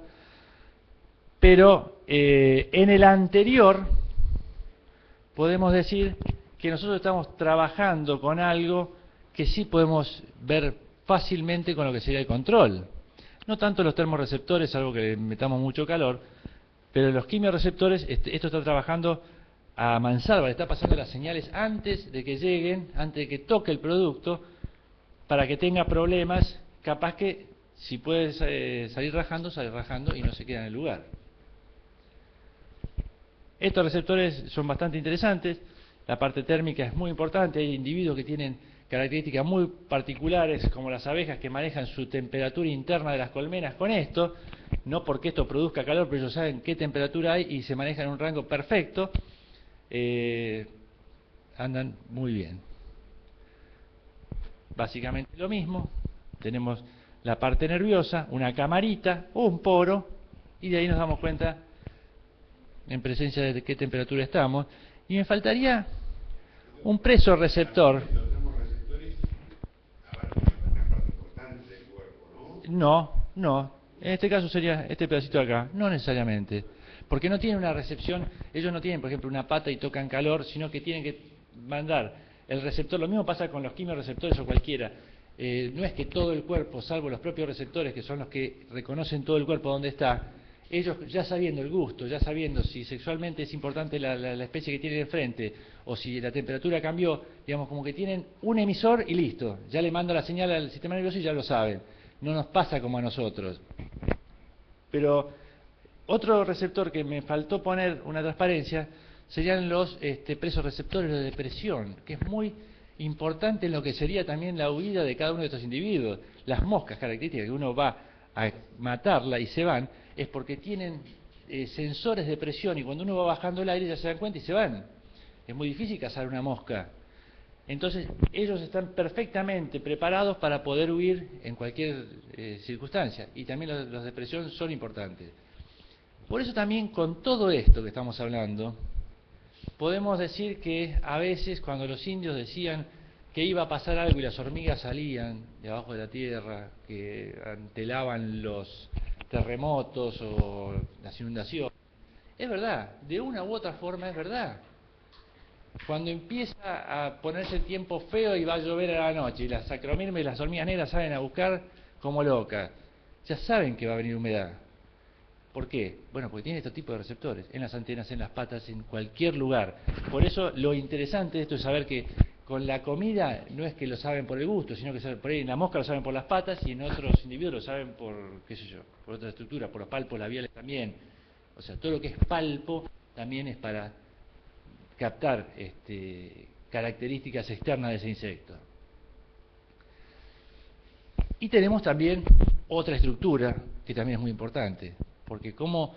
pero en el anterior podemos decir que nosotros estamos trabajando con algo que sí podemos ver fácilmente con lo que sería el control. No tanto los termorreceptores, algo que le metamos mucho calor, pero los quimiorreceptores, esto está trabajando a mansalva, le está pasando las señales antes de que lleguen, antes de que toque el producto, para que tenga problemas, capaz que si puede salir rajando, sale rajando y no se queda en el lugar. Estos receptores son bastante interesantes, la parte térmica es muy importante, hay individuos que tienen características muy particulares, como las abejas que manejan su temperatura interna de las colmenas con esto, no porque esto produzca calor, pero ellos saben qué temperatura hay y se manejan en un rango perfecto, andan muy bien. Básicamente lo mismo, tenemos la parte nerviosa, una camarita o un poro, y de ahí nos damos cuenta en presencia de qué temperatura estamos. Y me faltaría un preso receptor. No, en este caso sería este pedacito de acá, no necesariamente, porque no tienen una recepción, ellos no tienen por ejemplo una pata y tocan calor, sino que tienen que mandar el receptor, lo mismo pasa con los quimiorreceptores o cualquiera, no es que todo el cuerpo, salvo los propios receptores que son los que reconocen todo el cuerpo donde está, ellos ya sabiendo el gusto, ya sabiendo si sexualmente es importante la especie que tienen enfrente, o si la temperatura cambió, digamos como que tienen un emisor y listo, ya le mando la señal al sistema nervioso y ya lo saben. No nos pasa como a nosotros. Pero otro receptor que me faltó poner una transparencia serían los presos receptores de depresión, que es muy importante en lo que sería también la huida de cada uno de estos individuos. Las moscas características que uno va a matarla y se van, es porque tienen sensores de presión y cuando uno va bajando el aire ya se dan cuenta y se van. Es muy difícil cazar una mosca. Entonces, ellos están perfectamente preparados para poder huir en cualquier circunstancia. Y también los de presión son importantes. Por eso también, con todo esto que estamos hablando, podemos decir que a veces cuando los indios decían que iba a pasar algo y las hormigas salían de abajo de la tierra, que antelaban los terremotos o las inundaciones, es verdad, de una u otra forma es verdad. Cuando empieza a ponerse el tiempo feo y va a llover a la noche y las acromirmes y las hormigas negras salen a buscar como locas, ya saben que va a venir humedad. ¿Por qué? Bueno, porque tiene este tipo de receptores, en las antenas, en las patas, en cualquier lugar. Por eso lo interesante de esto es saber que con la comida no es que lo saben por el gusto, sino que por ahí en la mosca lo saben por las patas y en otros individuos lo saben por, qué sé yo, por otra estructura, por los palpos labiales también. O sea, todo lo que es palpo también es para captar características externas de ese insecto. Y tenemos también otra estructura que también es muy importante, porque como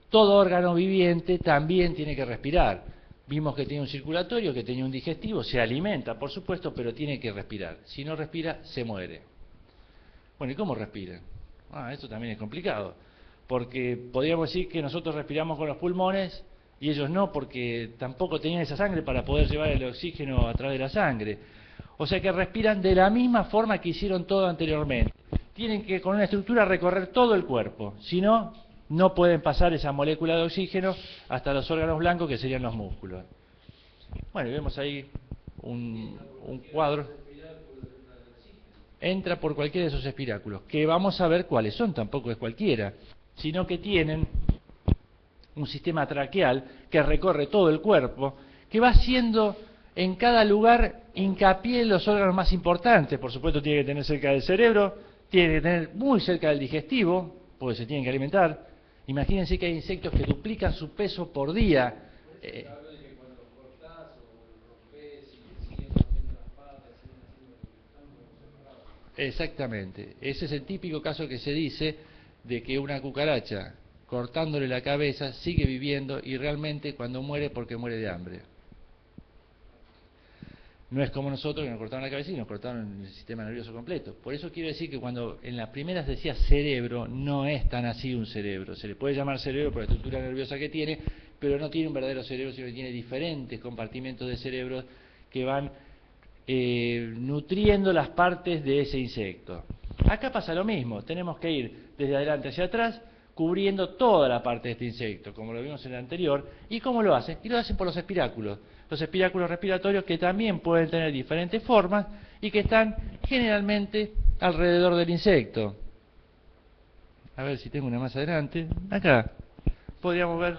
todo órgano viviente también tiene que respirar. Vimos que tiene un circulatorio, que tiene un digestivo, se alimenta, por supuesto, pero tiene que respirar. Si no respira, se muere. Bueno, ¿y cómo respiran? Esto también es complicado, porque podríamos decir que nosotros respiramos con los pulmones y ellos no, porque tampoco tenían esa sangre para poder llevar el oxígeno a través de la sangre. O sea que respiran de la misma forma que hicieron todo anteriormente. Tienen que con una estructura recorrer todo el cuerpo, si no, no pueden pasar esa molécula de oxígeno hasta los órganos blancos que serían los músculos. Bueno, y vemos ahí un cuadro. Entra por cualquiera de esos espiráculos, que vamos a ver cuáles son, tampoco es cualquiera, sino que tienen un sistema traqueal que recorre todo el cuerpo, que va haciendo en cada lugar hincapié en los órganos más importantes. Por supuesto tiene que tener cerca del cerebro, tiene que tener muy cerca del digestivo, porque se tienen que alimentar. Imagínense que hay insectos que duplican su peso por día. Exactamente, ese es el típico caso que se dice de que una cucaracha cortándole la cabeza sigue viviendo y realmente cuando muere porque muere de hambre. No es como nosotros que nos cortaron la cabeza y nos cortaron el sistema nervioso completo. Por eso quiero decir que cuando en las primeras decía cerebro, no es tan así un cerebro. Se le puede llamar cerebro por la estructura nerviosa que tiene, pero no tiene un verdadero cerebro, sino que tiene diferentes compartimentos de cerebros que van nutriendo las partes de ese insecto. Acá pasa lo mismo, tenemos que ir desde adelante hacia atrás, cubriendo toda la parte de este insecto, como lo vimos en el anterior. ¿Y cómo lo hacen? Y lo hacen por los espiráculos respiratorios que también pueden tener diferentes formas y que están generalmente alrededor del insecto. A ver si tengo una más adelante. Acá podríamos ver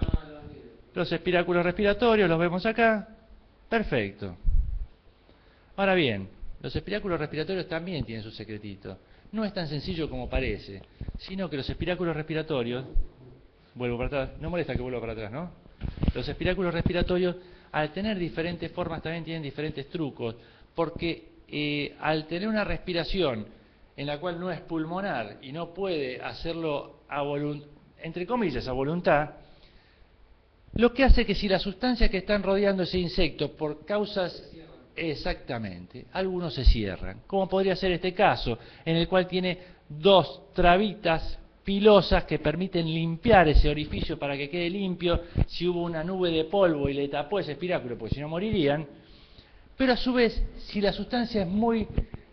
Los espiráculos respiratorios los vemos acá. Perfecto. Ahora bien, los espiráculos respiratorios también tienen su secretito. No es tan sencillo como parece, sino que los espiráculos respiratorios, vuelvo para atrás, no molesta que vuelva para atrás, ¿no? Los espiráculos respiratorios, al tener diferentes formas, también tienen diferentes trucos, porque al tener una respiración en la cual no es pulmonar y no puede hacerlo entre comillas a voluntad, lo que hace que si las sustancias que están rodeando ese insecto por causas exactamente, algunos se cierran, como podría ser este caso, en el cual tiene dos trabitas pilosas que permiten limpiar ese orificio para que quede limpio si hubo una nube de polvo y le tapó ese espiráculo, porque si no morirían. Pero a su vez, si la sustancia es muy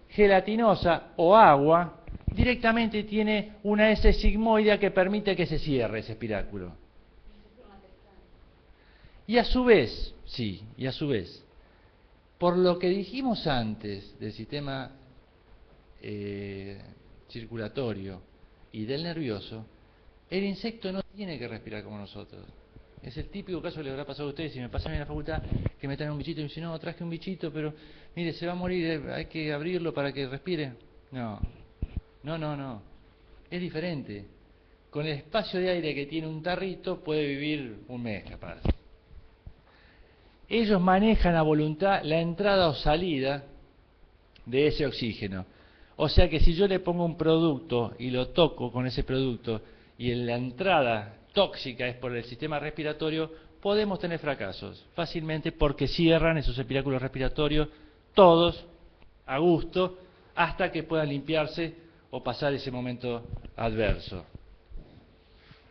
gelatinosa o agua, directamente tiene una S sigmoidea que permite que se cierre ese espiráculo. Y a su vez, por lo que dijimos antes del sistema circulatorio y del nervioso, el insecto no tiene que respirar como nosotros. Es el típico caso que les habrá pasado a ustedes, si me pasan en la facultad, que me traen un bichito y me dicen, no, traje un bichito, pero mire, se va a morir, hay que abrirlo para que respire. No, es diferente. Con el espacio de aire que tiene un tarrito puede vivir un mes capaz. Ellos manejan a voluntad la entrada o salida de ese oxígeno. O sea que si yo le pongo un producto y lo toco con ese producto y la entrada tóxica es por el sistema respiratorio, podemos tener fracasos fácilmente porque cierran esos espiráculos respiratorios todos a gusto hasta que puedan limpiarse o pasar ese momento adverso.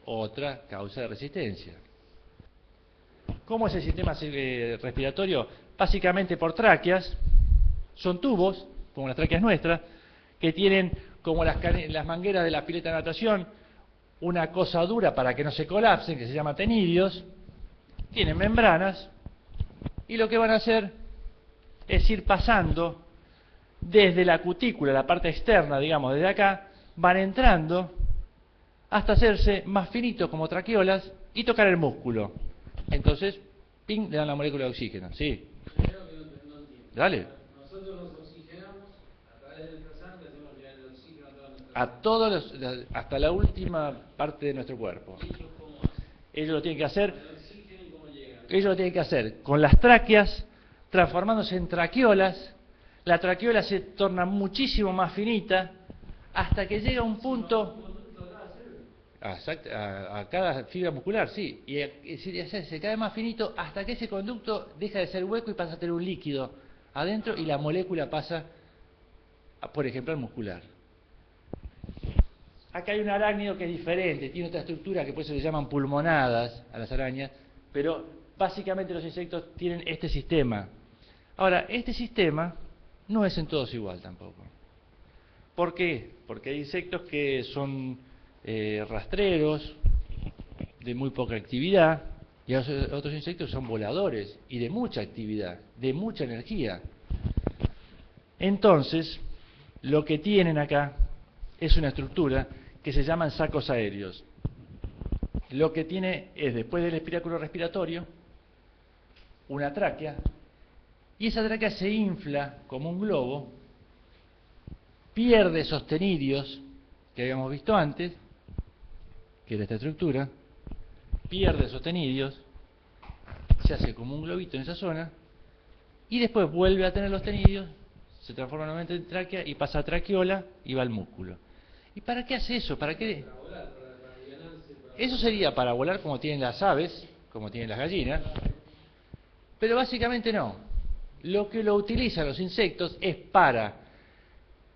Otra causa de resistencia. ¿Cómo es el sistema respiratorio? Básicamente por tráqueas, son tubos, como las tráqueas nuestras, que tienen como las mangueras de la pileta de natación, una cosa dura para que no se colapsen, que se llama tenidios, tienen membranas, y lo que van a hacer es ir pasando desde la cutícula, la parte externa, digamos, desde acá, van entrando hasta hacerse más finitos como traqueolas y tocar el músculo. Entonces, ping, le dan la molécula de oxígeno. Sí. Primero que no entiendo. Dale. Nosotros nos oxigenamos a través de nuestra sangre, hacemos llegar el oxígeno a todos hasta la última parte de nuestro cuerpo. Ellos lo tienen que hacer. Ellos lo tienen que hacer con las tráqueas, transformándose en traqueolas. La traqueola se torna muchísimo más finita hasta que llega a un punto a cada fibra muscular, sí, y se cae más finito hasta que ese conducto deja de ser hueco y pasa a tener un líquido adentro y la molécula pasa, por ejemplo, al muscular. Acá hay un arácnido que es diferente, tiene otra estructura que por eso le llaman pulmonadas a las arañas, pero básicamente los insectos tienen este sistema. Ahora, este sistema no es en todos igual tampoco. ¿Por qué? Porque hay insectos que son rastreros, de muy poca actividad, y hay otros insectos que son voladores y de mucha actividad, de mucha energía. Entonces, lo que tienen acá es una estructura que se llaman sacos aéreos. Lo que tiene es, después del espiráculo respiratorio, una tráquea, y esa tráquea se infla como un globo, pierde sostenidios que habíamos visto antes, que era esta estructura, pierde sostenidios, se hace como un globito en esa zona, y después vuelve a tener los tenidios, se transforma nuevamente en tráquea y pasa a traqueola y va al músculo. ¿Y para qué hace eso? ¿Para qué? Eso sería para volar como tienen las aves, como tienen las gallinas, pero básicamente no. Lo que lo utilizan los insectos es para,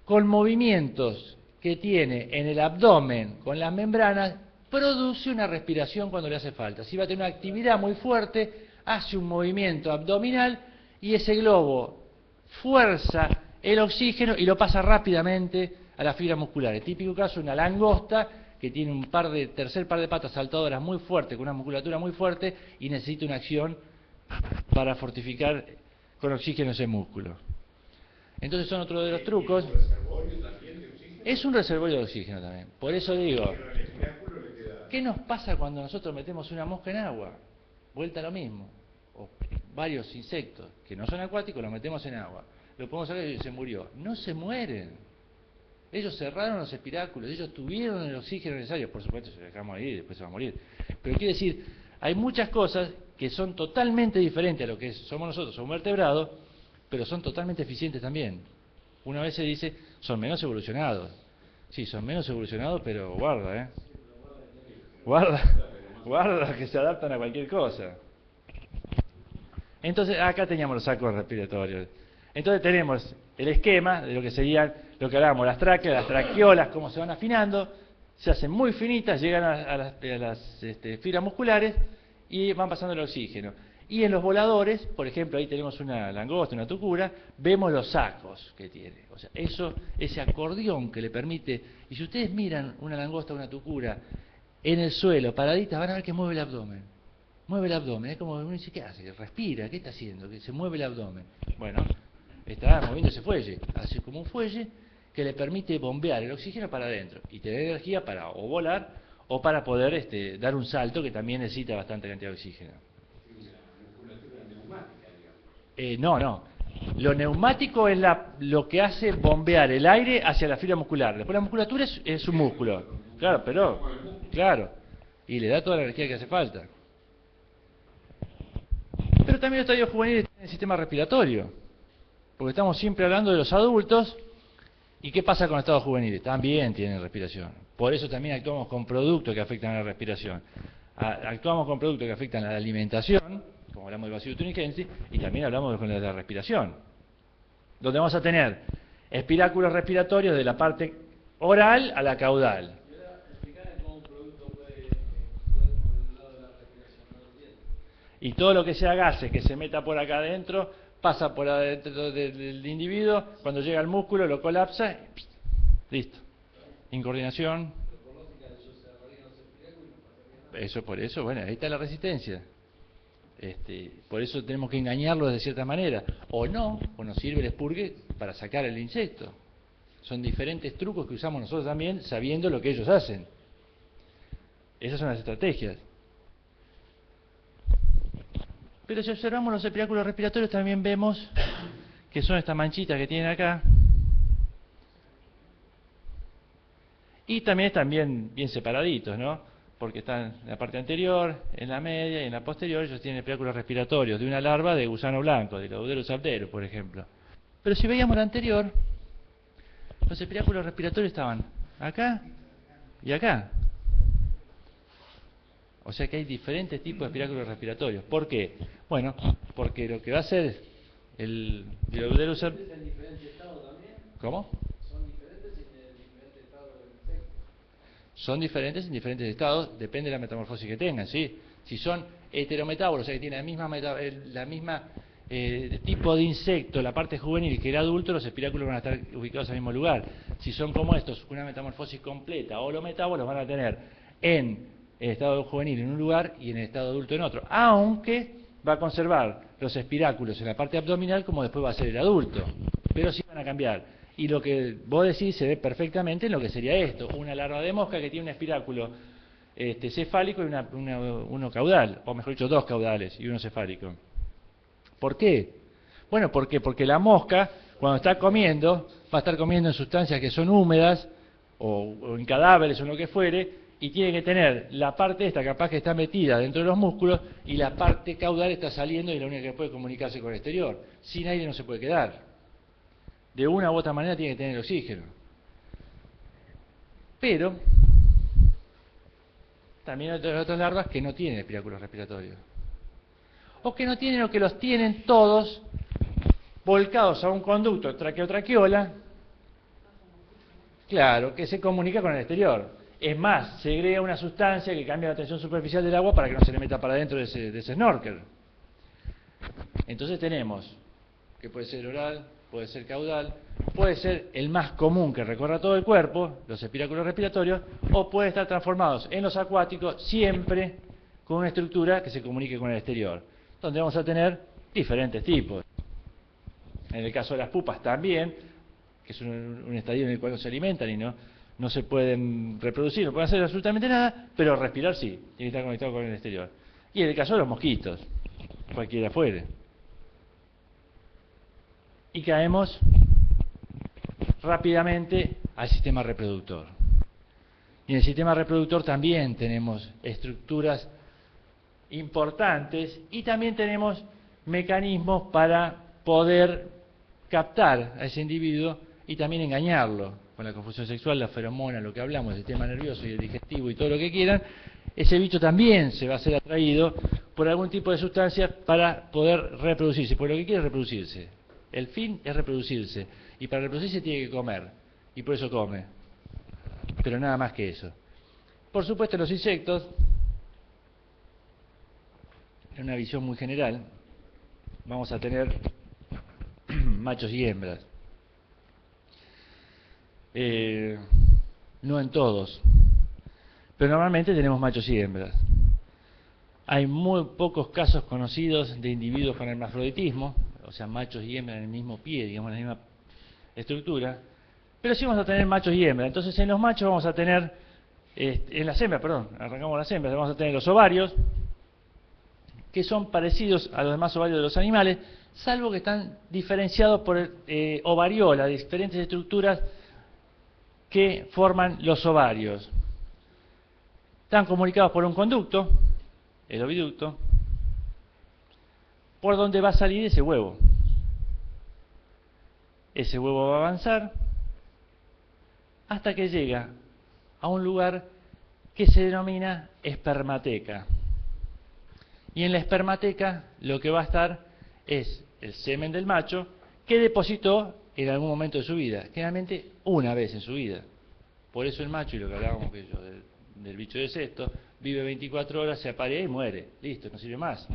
con movimientos que tiene en el abdomen, con las membranas, produce una respiración cuando le hace falta. Si va a tener una actividad muy fuerte, hace un movimiento abdominal y ese globo fuerza el oxígeno y lo pasa rápidamente a las fibras musculares. Típico caso, una langosta que tiene un tercer par de patas saltadoras muy fuerte, con una musculatura muy fuerte y necesita una acción para fortificar con oxígeno ese músculo. Entonces son otro de los trucos. Es un reservorio de oxígeno también. Por eso digo, ¿qué nos pasa cuando nosotros metemos una mosca en agua? vuelta a lo mismo. O varios insectos que no son acuáticos, los metemos en agua. Lo podemos sacar y se murió. No se mueren. Ellos cerraron los espiráculos, ellos tuvieron el oxígeno necesario. Por supuesto, se dejamos ahí y después se va a morir. Pero quiere decir, hay muchas cosas que son totalmente diferentes a lo que somos nosotros, somos vertebrados, pero son totalmente eficientes también. Una vez se dice, son menos evolucionados. Sí, son menos evolucionados, pero guarda, guarda que se adaptan a cualquier cosa. Entonces, acá teníamos los sacos respiratorios. Entonces tenemos el esquema de lo que serían, lo que hablábamos, las tráqueas, las traqueolas, cómo se van afinando, se hacen muy finitas, llegan a las fibras musculares y van pasando el oxígeno. Y en los voladores, por ejemplo, ahí tenemos una langosta, una tucura, vemos los sacos que tiene. O sea, ese acordeón que le permite, y si ustedes miran una langosta o una tucura en el suelo, paraditas, van a ver que mueve el abdomen. Mueve el abdomen, es como uno dice, ¿qué hace? Respira, ¿qué está haciendo? Que se mueve el abdomen. Bueno, está moviendo ese fuelle, hace como un fuelle que le permite bombear el oxígeno para adentro y tener energía para o volar o para poder dar un salto que también necesita bastante cantidad de oxígeno. No. Lo neumático es lo que hace bombear el aire hacia la fibra muscular. Después la musculatura es un músculo. Claro. Y le da toda la energía que hace falta. Pero también los estadios juveniles tienen el sistema respiratorio. Porque estamos siempre hablando de los adultos. ¿Y qué pasa con los estados juveniles? También tienen respiración. Por eso también actuamos con productos que afectan a la respiración. Actuamos con productos que afectan a la alimentación, como hablamos del bacillus thuringiensis, y también hablamos de la respiración. Donde vamos a tener espiráculos respiratorios de la parte oral a la caudal. Y todo lo que sea gases que se meta por acá adentro, pasa por adentro del individuo, cuando llega al músculo lo colapsa, listo. Incoordinación. Por eso, bueno, ahí está la resistencia. Por eso tenemos que engañarlos de cierta manera. O no, o nos sirve el expurgue para sacar el insecto. Son diferentes trucos que usamos nosotros también, sabiendo lo que ellos hacen. Esas son las estrategias. Pero si observamos los espiráculos respiratorios también vemos que son estas manchitas que tienen acá. Y también están bien separaditos, ¿no? Porque están en la parte anterior, en la media y en la posterior. Ellos tienen espiráculos respiratorios de una larva de gusano blanco, de Lauderus abderus, por ejemplo. Pero si veíamos la anterior, los espiráculos respiratorios estaban acá y acá. O sea que hay diferentes tipos de espiráculos respiratorios. ¿Por qué? Bueno, porque lo que va a hacer el Lauderus abderus... ¿En diferentes estados también? ¿Cómo? ¿Son diferentes en diferentes estados del insecto? Son diferentes en diferentes estados, depende de la metamorfosis que tengan, ¿sí? Si son heterometábolos, o sea que tienen la misma tipo de insecto, la parte juvenil que el adulto, los espiráculos van a estar ubicados al mismo lugar. Si son como estos, una metamorfosis completa, holometábolos van a tener en el estado juvenil en un lugar y en el estado adulto en otro, aunque va a conservar los espiráculos en la parte abdominal como después va a ser el adulto, pero sí van a cambiar. Y lo que vos decís se ve perfectamente en lo que sería esto, una larva de mosca que tiene un espiráculo cefálico y uno caudal, o mejor dicho, dos caudales y uno cefálico. ¿Por qué? Bueno, ¿por qué? Porque la mosca, cuando está comiendo, va a estar comiendo en sustancias que son húmedas, o en cadáveres o en lo que fuere, y tiene que tener la parte esta capaz que está metida dentro de los músculos, y la parte caudal está saliendo y es la única que puede comunicarse con el exterior. Sin aire no se puede quedar. De una u otra manera tiene que tener oxígeno. Pero también hay otras larvas que no tienen espiráculos respiratorios. O que no tienen, o que los tienen todos volcados a un conducto traqueotraqueola, claro, que se comunica con el exterior. Es más, se agrega una sustancia que cambia la tensión superficial del agua para que no se le meta para adentro de ese snorkel. Entonces tenemos que puede ser oral, puede ser caudal, puede ser el más común que recorra todo el cuerpo, los espiráculos respiratorios, o puede estar transformados en los acuáticos siempre con una estructura que se comunique con el exterior, donde vamos a tener diferentes tipos. En el caso de las pupas también, que es un estadio en el cual no se alimentan y no se pueden reproducir, no pueden hacer absolutamente nada, pero respirar sí, tiene que estar conectado con el exterior. Y en el caso de los mosquitos, cualquiera fuere. Y caemos rápidamente al sistema reproductor. Y en el sistema reproductor también tenemos estructuras importantes y también tenemos mecanismos para poder captar a ese individuo y también engañarlo con la confusión sexual, la feromona, lo que hablamos, el sistema nervioso y el digestivo y todo lo que quieran. Ese bicho también se va a ser atraído por algún tipo de sustancia para poder reproducirse, porque lo que quiere es reproducirse. El fin es reproducirse, y para reproducirse tiene que comer, y por eso come. Pero nada más que eso. Por supuesto, los insectos, en una visión muy general, vamos a tener machos y hembras. No en todos, pero normalmente tenemos machos y hembras. Hay muy pocos casos conocidos de individuos con hermafroditismo, o sea, machos y hembras en el mismo pie, digamos, en la misma estructura, pero sí vamos a tener machos y hembras. Entonces, en los machos vamos a tener, en las hembras, perdón, arrancamos las hembras, vamos a tener los ovarios, que son parecidos a los demás ovarios de los animales, salvo que están diferenciados por ovariola, diferentes estructuras que forman los ovarios. Están comunicados por un conducto, el oviducto, por donde va a salir ese huevo. Ese huevo va a avanzar hasta que llega a un lugar que se denomina espermateca. Y en la espermateca lo que va a estar es el semen del macho que depositó en algún momento de su vida, generalmente una vez en su vida. Por eso el macho, y lo que hablábamos del bicho de cesto, vive 24 horas, se aparea y muere. Listo, no sirve más.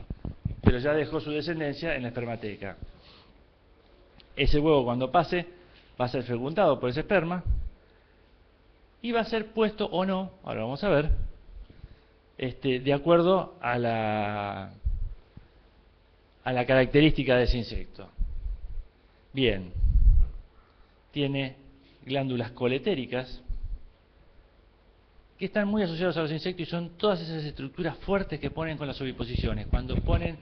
Pero ya dejó su descendencia en la espermateca. Ese huevo, cuando pase, va a ser fecundado por ese esperma y va a ser puesto o no, ahora vamos a ver, de acuerdo a la característica de ese insecto. Bien, tiene glándulas coletéricas que están muy asociados a los insectos y son todas esas estructuras fuertes que ponen con las oviposiciones. Cuando ponen,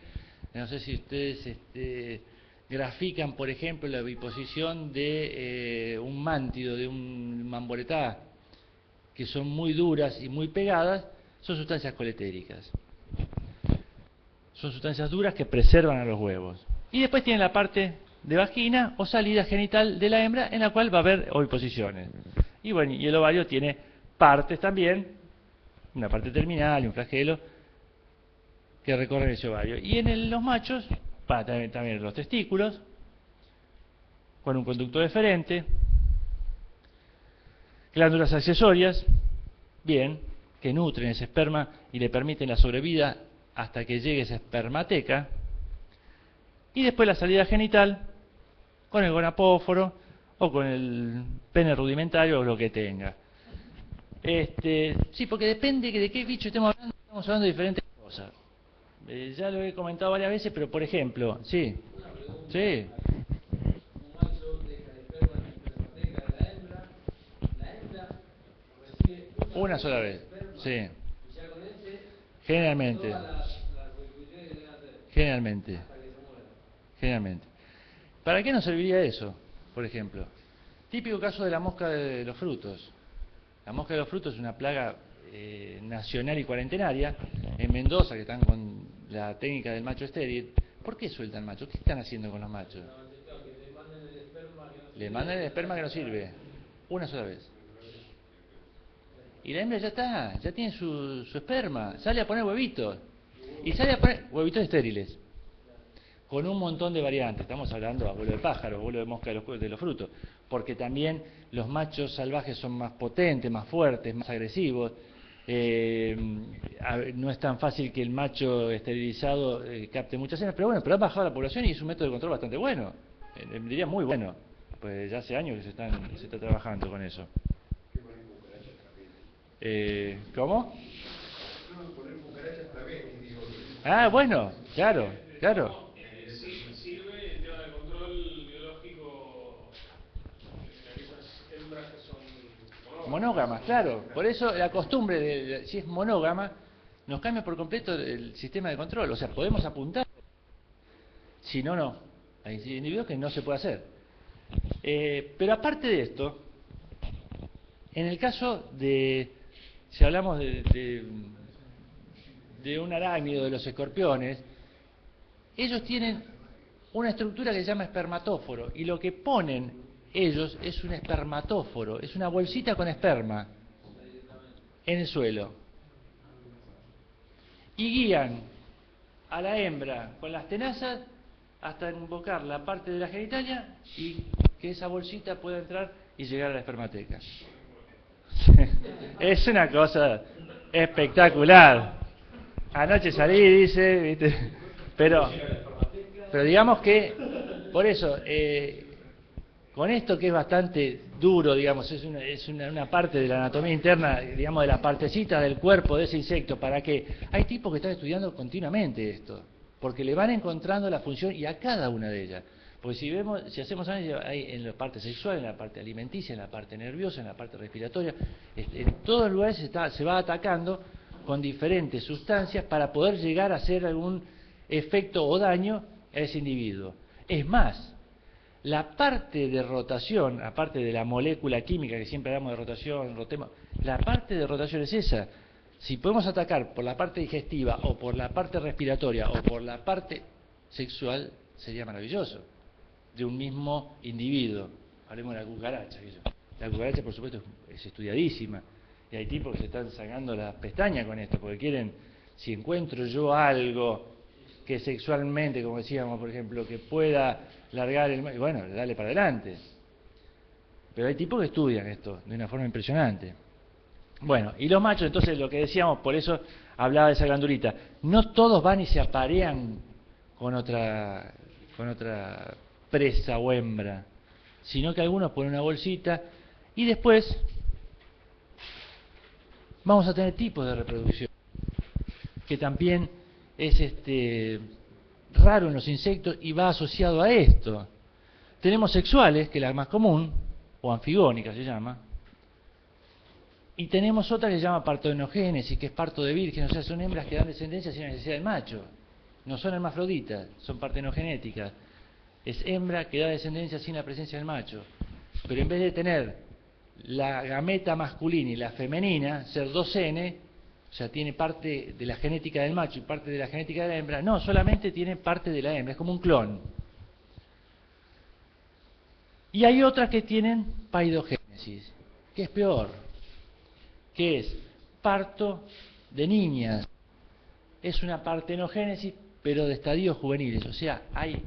no sé si ustedes grafican, por ejemplo, la oviposición de un mántido, de un mamboretá, que son muy duras y muy pegadas, son sustancias coletéricas. Son sustancias duras que preservan a los huevos. Y después tienen la parte de vagina o salida genital de la hembra, en la cual va a haber oviposiciones. Y bueno, y el ovario tiene partes también, una parte terminal y un flagelo que recorren ese ovario. Y en los machos, también los testículos, con un conducto deferente, glándulas accesorias, bien, que nutren ese esperma y le permiten la sobrevida hasta que llegue esa espermateca, y después la salida genital con el gonapóforo o con el pene rudimentario o lo que tenga. Sí, porque depende de qué bicho estamos hablando de diferentes cosas. Ya lo he comentado varias veces, pero por ejemplo, sí, sí. Un macho deja el esperma en la espermateca de la hembra recibe Una sola vez, esperma, sí. y ya con ese, Generalmente, todas las reproducciones que deben hacer generalmente, hasta que se muera. generalmente. ¿Para qué nos serviría eso, por ejemplo? Típico caso de la mosca de los frutos. La mosca de los frutos es una plaga nacional y cuarentenaria. En Mendoza, que están con la técnica del macho estéril, ¿por qué sueltan machos? ¿Qué están haciendo con los machos? Que le manden el esperma que no Le mandan el esperma que no sirve, una sola vez. Y la hembra ya está, ya tiene su esperma, sale a poner huevitos. Y sale a poner huevitos estériles, con un montón de variantes. Estamos hablando de abuelo de pájaro, abuelo de mosca de los frutos, porque también los machos salvajes son más potentes, más fuertes, más agresivos. No es tan fácil que el macho esterilizado capte muchas hembras, pero bueno, pero ha bajado la población y es un método de control bastante bueno, diría muy bueno, pues ya hace años que se está trabajando con eso. ¿Cómo? Ah, bueno, claro, claro. Sirve el tema del control biológico en esas hembras que son Monógamas, claro. Por eso la costumbre, si es monógama, nos cambia por completo el sistema de control. O sea, podemos apuntar, si no, no. Hay individuos que no se puede hacer. Pero aparte de esto, en el caso de, si hablamos de un arácnido, de los escorpiones, ellos tienen una estructura que se llama espermatóforo, y lo que ponen ellos es un espermatóforo, es una bolsita con esperma en el suelo. Y guían a la hembra con las tenazas hasta invocar la parte de la genitalia y que esa bolsita pueda entrar y llegar a la espermateca. Es una cosa espectacular. Anoche salí, dice, ¿viste? Pero digamos que, por eso, con esto que es bastante duro, digamos, es una parte de la anatomía interna, digamos, de las partecitas del cuerpo de ese insecto, para que hay tipos que están estudiando continuamente esto, porque le van encontrando la función y a cada una de ellas. Porque si hacemos análisis, hay en la parte sexual, en la parte alimenticia, en la parte nerviosa, en la parte respiratoria, en todos los lugares se va atacando con diferentes sustancias para poder llegar a hacer algún efecto o daño a ese individuo. Es más, la parte de rotación, aparte de la molécula química que siempre hablamos de rotación, rotemos, la parte de rotación es esa. Si podemos atacar por la parte digestiva o por la parte respiratoria o por la parte sexual, sería maravilloso, de un mismo individuo. Hablemos de la cucaracha. La cucaracha, por supuesto, es estudiadísima, y hay tipos que se están sacando las pestañas con esto, porque quieren, si encuentro yo algo que sexualmente, como decíamos, por ejemplo, que pueda largar el... Bueno, dale para adelante. Pero hay tipos que estudian esto de una forma impresionante. Bueno, y los machos, entonces, lo que decíamos, por eso hablaba de esa glandulita. No todos van y se aparean con otra presa o hembra, sino que algunos ponen una bolsita y después vamos a tener tipos de reproducción, que también es raro en los insectos y va asociado a esto. Tenemos sexuales, que es la más común, o anfigónica se llama, y tenemos otra que se llama partenogénesis, que es parto de virgen, o sea, son hembras que dan descendencia sin necesidad del macho. No son hermafroditas, son partenogenéticas. Es hembra que da descendencia sin la presencia del macho. Pero en vez de tener la gameta masculina y la femenina, ser 2N, o sea, tiene parte de la genética del macho y parte de la genética de la hembra, no, solamente tiene parte de la hembra, es como un clon. Y hay otras que tienen paidogénesis, que es peor, que es parto de niñas. Es una partenogénesis, pero de estadios juveniles, o sea, hay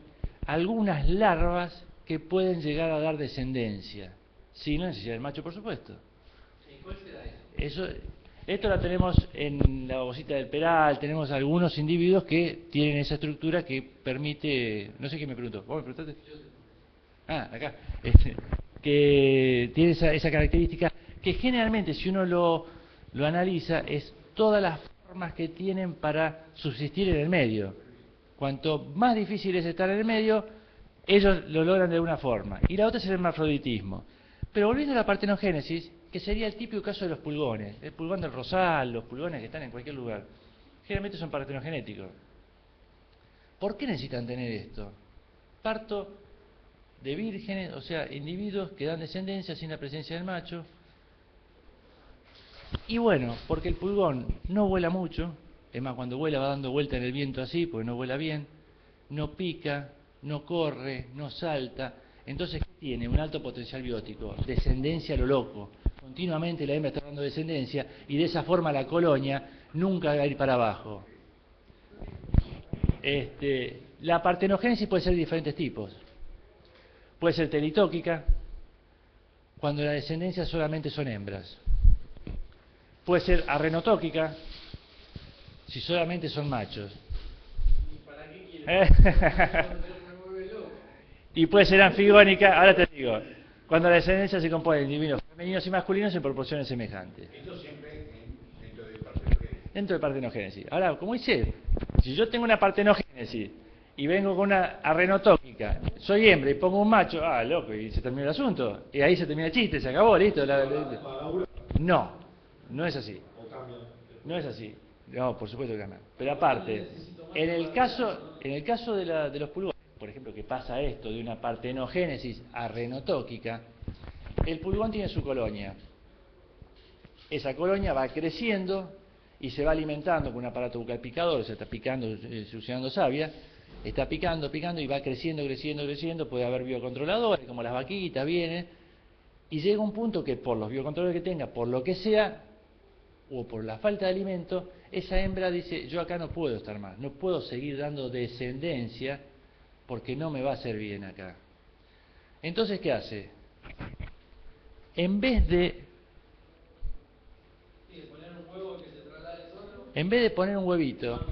algunas larvas que pueden llegar a dar descendencia, sin la necesidad del macho, por supuesto. ¿Y cuál será eso? Esto lo tenemos en la bolsita del peral, tenemos algunos individuos que tienen esa estructura que permite, no sé qué me preguntó, ¿vos me preguntaste? Ah, acá, que tiene esa característica que generalmente, si uno lo analiza, es todas las formas que tienen para subsistir en el medio. Cuanto más difícil es estar en el medio, ellos lo logran de alguna forma. Y la otra es el hermafroditismo. Pero volviendo a la partenogénesis, que sería el típico caso de los pulgones, el pulgón del rosal, los pulgones que están en cualquier lugar, generalmente son partenogenéticos. ¿Por qué necesitan tener esto? Parto de vírgenes, o sea, individuos que dan descendencia sin la presencia del macho. Y bueno, porque el pulgón no vuela mucho, es más, cuando vuela va dando vuelta en el viento así, porque no vuela bien, no pica, no corre, no salta. Entonces, ¿qué tiene? Un alto potencial biótico, descendencia a lo loco. Continuamente la hembra está dando descendencia y de esa forma la colonia nunca va a ir para abajo. La partenogénesis puede ser de diferentes tipos. Puede ser telitóquica, cuando la descendencia solamente son hembras. Puede ser arrenotóquica, si solamente son machos. ¿Para qué quiere? Y puede ser anfigónica, ahora te digo, cuando la descendencia se compone de individuos femeninos y masculinos en proporciones semejantes. Esto siempre dentro de partenogénesis. Dentro de partenogénesis. Ahora, como dice, si yo tengo una partenogénesis y vengo con una arrenotóquica, soy hembra y pongo un macho, loco, y se termina el asunto. Y ahí se termina el chiste, se acabó, listo. No es así. No es así. No, por supuesto que cambia. Pero aparte, en el caso de los pulgones, por ejemplo, que pasa esto de una partenogénesis a renotóquica, el pulgón tiene su colonia. Esa colonia va creciendo y se va alimentando con un aparato bucal picador, se está picando, succionando savia, está picando y va creciendo, puede haber biocontroladores, como las vaquitas, vienen, y llega un punto que por los biocontroladores que tenga, por lo que sea, o por la falta de alimento, esa hembra dice, yo acá no puedo estar más, no puedo seguir dando descendencia, porque no me va a hacer bien acá. Entonces, ¿qué hace? En vez de poner un huevito,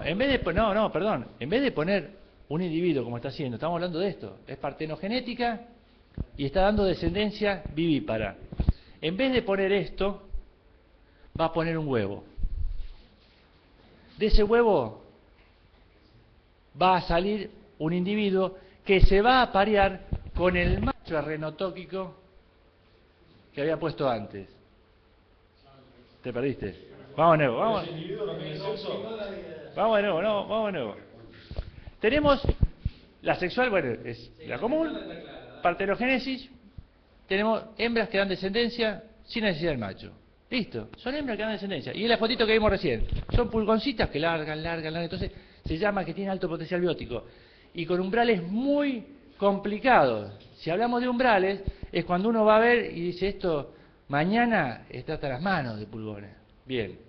en vez de poner un individuo como está haciendo, estamos hablando de esto, es partenogenética y está dando descendencia vivípara. En vez de poner esto, va a poner un huevo. De ese huevo va a salir un individuo que se va a aparear con el macho renotóquico que había puesto antes. ¿Te perdiste? Vamos de nuevo, vamos de nuevo. Tenemos la sexual, bueno, es la común, partenogénesis, tenemos hembras que dan descendencia sin necesidad del macho. Listo, son hembras que dan descendencia. Y en la fotito que vimos recién, son pulgoncitas que largan, entonces se llama que tiene alto potencial biótico. Y con umbrales muy complicados. Si hablamos de umbrales, es cuando uno va a ver y dice esto, mañana está hasta las manos de pulgones. Bien.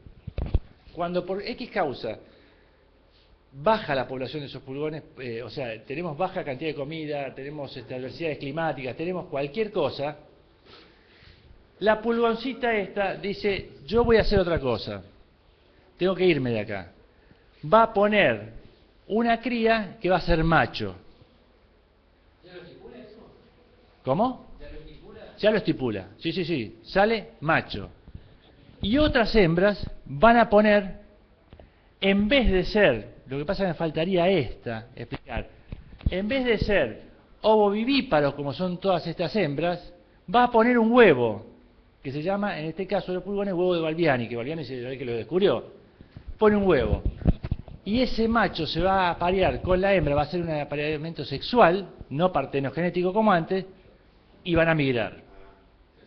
Cuando por X causa baja la población de esos pulgones, o sea, tenemos baja cantidad de comida, tenemos adversidades climáticas, tenemos cualquier cosa, la pulgoncita esta dice, yo voy a hacer otra cosa, tengo que irme de acá. Va a poner una cría que va a ser macho. ¿Ya lo estipula eso? ¿Cómo? ¿Ya lo estipula? Ya lo estipula, sí, sale macho. Y otras hembras van a poner, en vez de ser, lo que pasa es que me faltaría explicar, en vez de ser ovovivíparos como son todas estas hembras, va a poner un huevo, que se llama, en este caso de los pulgones, huevo de Balbiani, que Balbiani es el que lo descubrió. Pone un huevo. Y ese macho se va a aparear con la hembra, va a ser un apareamiento sexual, no partenogenético como antes, y van a migrar.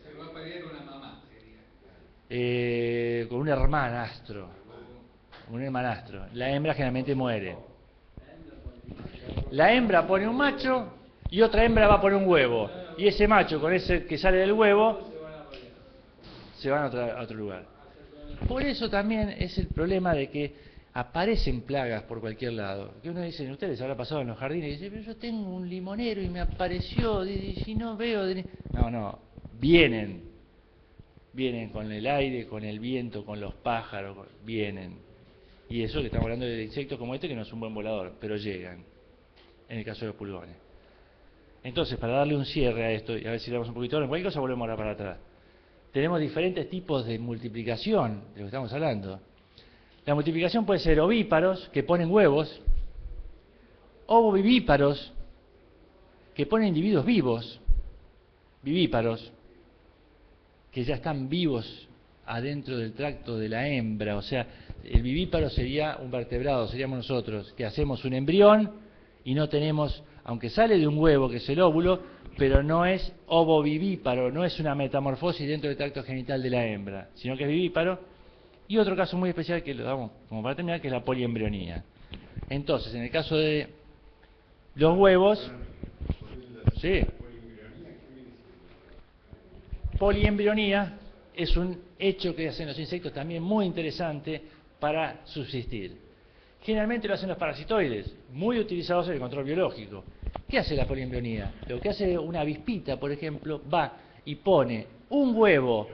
Se va a parir con la mamá, sería. Con un hermanastro. La hembra generalmente muere. La hembra pone un macho y otra hembra va a poner un huevo. Y ese macho con ese que sale del huevo se van a otro lugar. Por eso también es el problema de que aparecen plagas por cualquier lado. Que uno dice, ustedes les habrá pasado en los jardines, y dice, pero yo tengo un limonero y me apareció, y si no veo... No, vienen con el aire, con el viento, con los pájaros, vienen. Y eso que estamos hablando de insectos como este, que no es un buen volador, pero llegan, en el caso de los pulgones. Entonces, para darle un cierre a esto, y a ver si le damos un poquito, en cualquier cosa volvemos ahora para atrás. Tenemos diferentes tipos de multiplicación, de lo que estamos hablando. La multiplicación puede ser ovíparos, que ponen huevos, ovovivíparos, que ponen individuos vivos, vivíparos, que ya están vivos adentro del tracto de la hembra, o sea, el vivíparo sería un vertebrado, seríamos nosotros, que hacemos un embrión y no tenemos, aunque sale de un huevo, que es el óvulo, pero no es ovovivíparo, no es una metamorfosis dentro del tracto genital de la hembra, sino que es vivíparo. Y otro caso muy especial que lo damos como para terminar, que es la poliembrionía. Entonces, en el caso de los huevos, sí, poliembrionía es un hecho que hacen los insectos también muy interesante para subsistir. Generalmente lo hacen los parasitoides, muy utilizados en el control biológico. ¿Qué hace la poliembrionía? Lo que hace una avispita, por ejemplo, va y pone un huevo.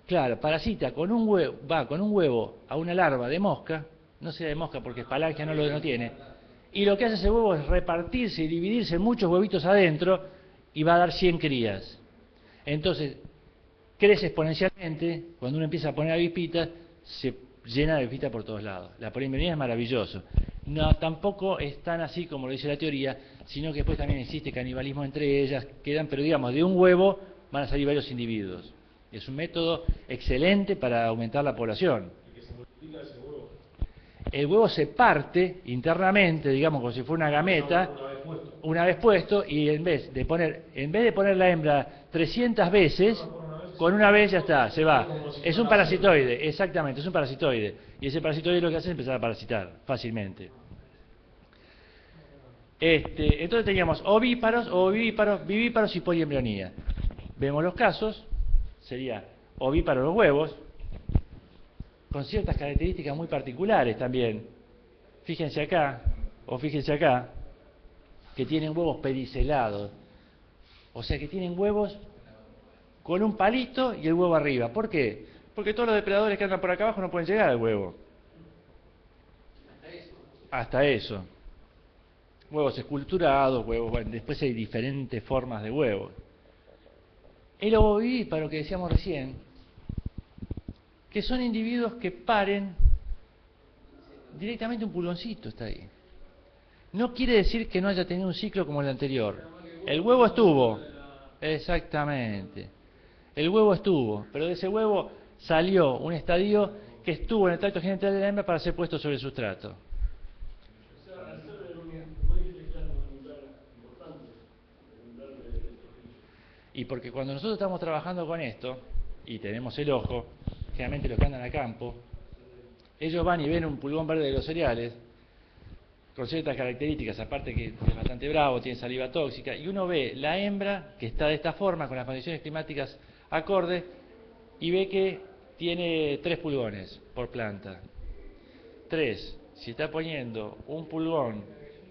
Claro, parasita con un huevo, va con un huevo a una larva de mosca, no sea de mosca porque Spalancia no tiene, y lo que hace ese huevo es repartirse y dividirse en muchos huevitos adentro y va a dar 100 crías. Entonces, crece exponencialmente, cuando uno empieza a poner avispitas, se llena de avispitas por todos lados. La poliembrionía es maravilloso. No, tampoco es tan así como lo dice la teoría, sino que después también existe canibalismo entre ellas, quedan, pero digamos, de un huevo van a salir varios individuos. Es un método excelente para aumentar la población. Pica ese huevo. El huevo se parte internamente, digamos, como si fuera una gameta, una vez puesto, y en vez de poner la hembra 300 veces, con una vez ya está, se va. Es un parasitoide, exactamente, es un parasitoide. Y ese parasitoide lo que hace es empezar a parasitar fácilmente. Entonces teníamos ovíparos o vivíparos y poliembrionía. Vemos los casos, sería ovíparos los huevos, con ciertas características muy particulares también. Fíjense acá, que tienen huevos pedicelados. O sea que tienen huevos con un palito y el huevo arriba. ¿Por qué? Porque todos los depredadores que andan por acá abajo no pueden llegar al huevo. Hasta eso. Huevos esculturados, huevos, bueno, después hay diferentes formas de huevos. El ovovivíparo que decíamos recién, que son individuos que paren directamente un pulgoncito, está ahí. No quiere decir que no haya tenido un ciclo como el anterior. El huevo estuvo, exactamente. El huevo estuvo, pero de ese huevo salió un estadio que estuvo en el tracto genital de la hembra para ser puesto sobre el sustrato. Y porque cuando nosotros estamos trabajando con esto, y tenemos el ojo, generalmente los que andan a campo, ellos van y ven un pulgón verde de los cereales, con ciertas características, aparte que es bastante bravo, tiene saliva tóxica, y uno ve la hembra que está de esta forma, con las condiciones climáticas acordes, y ve que tiene 3 pulgones por planta. 3. Si está poniendo un pulgón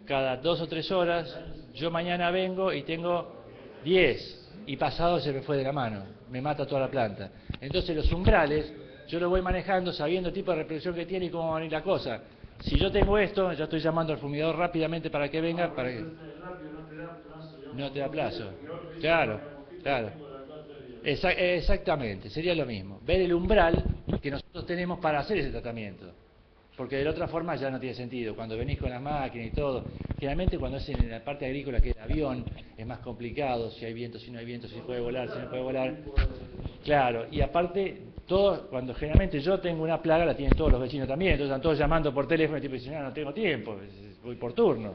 cada 2 o 3 horas, yo mañana vengo y tengo 10. Y pasado se me fue de la mano, me mata toda la planta. Entonces los umbrales, yo lo voy manejando sabiendo el tipo de reproducción que tiene y cómo va a venir la cosa. Si yo tengo esto, ya estoy llamando al fumigador rápidamente para que venga, para que... No te da plazo. Claro, claro. Exactamente, sería lo mismo. Ver el umbral que nosotros tenemos para hacer ese tratamiento. Porque de la otra forma ya no tiene sentido. Cuando venís con las máquinas y todo, generalmente cuando es en la parte agrícola, que es el avión, es más complicado, si hay viento, si no hay viento, si puede volar, si no puede volar. Claro, y aparte, cuando generalmente yo tengo una plaga, la tienen todos los vecinos también, entonces están todos llamando por teléfono y tipo dicen, no tengo tiempo, voy por turno.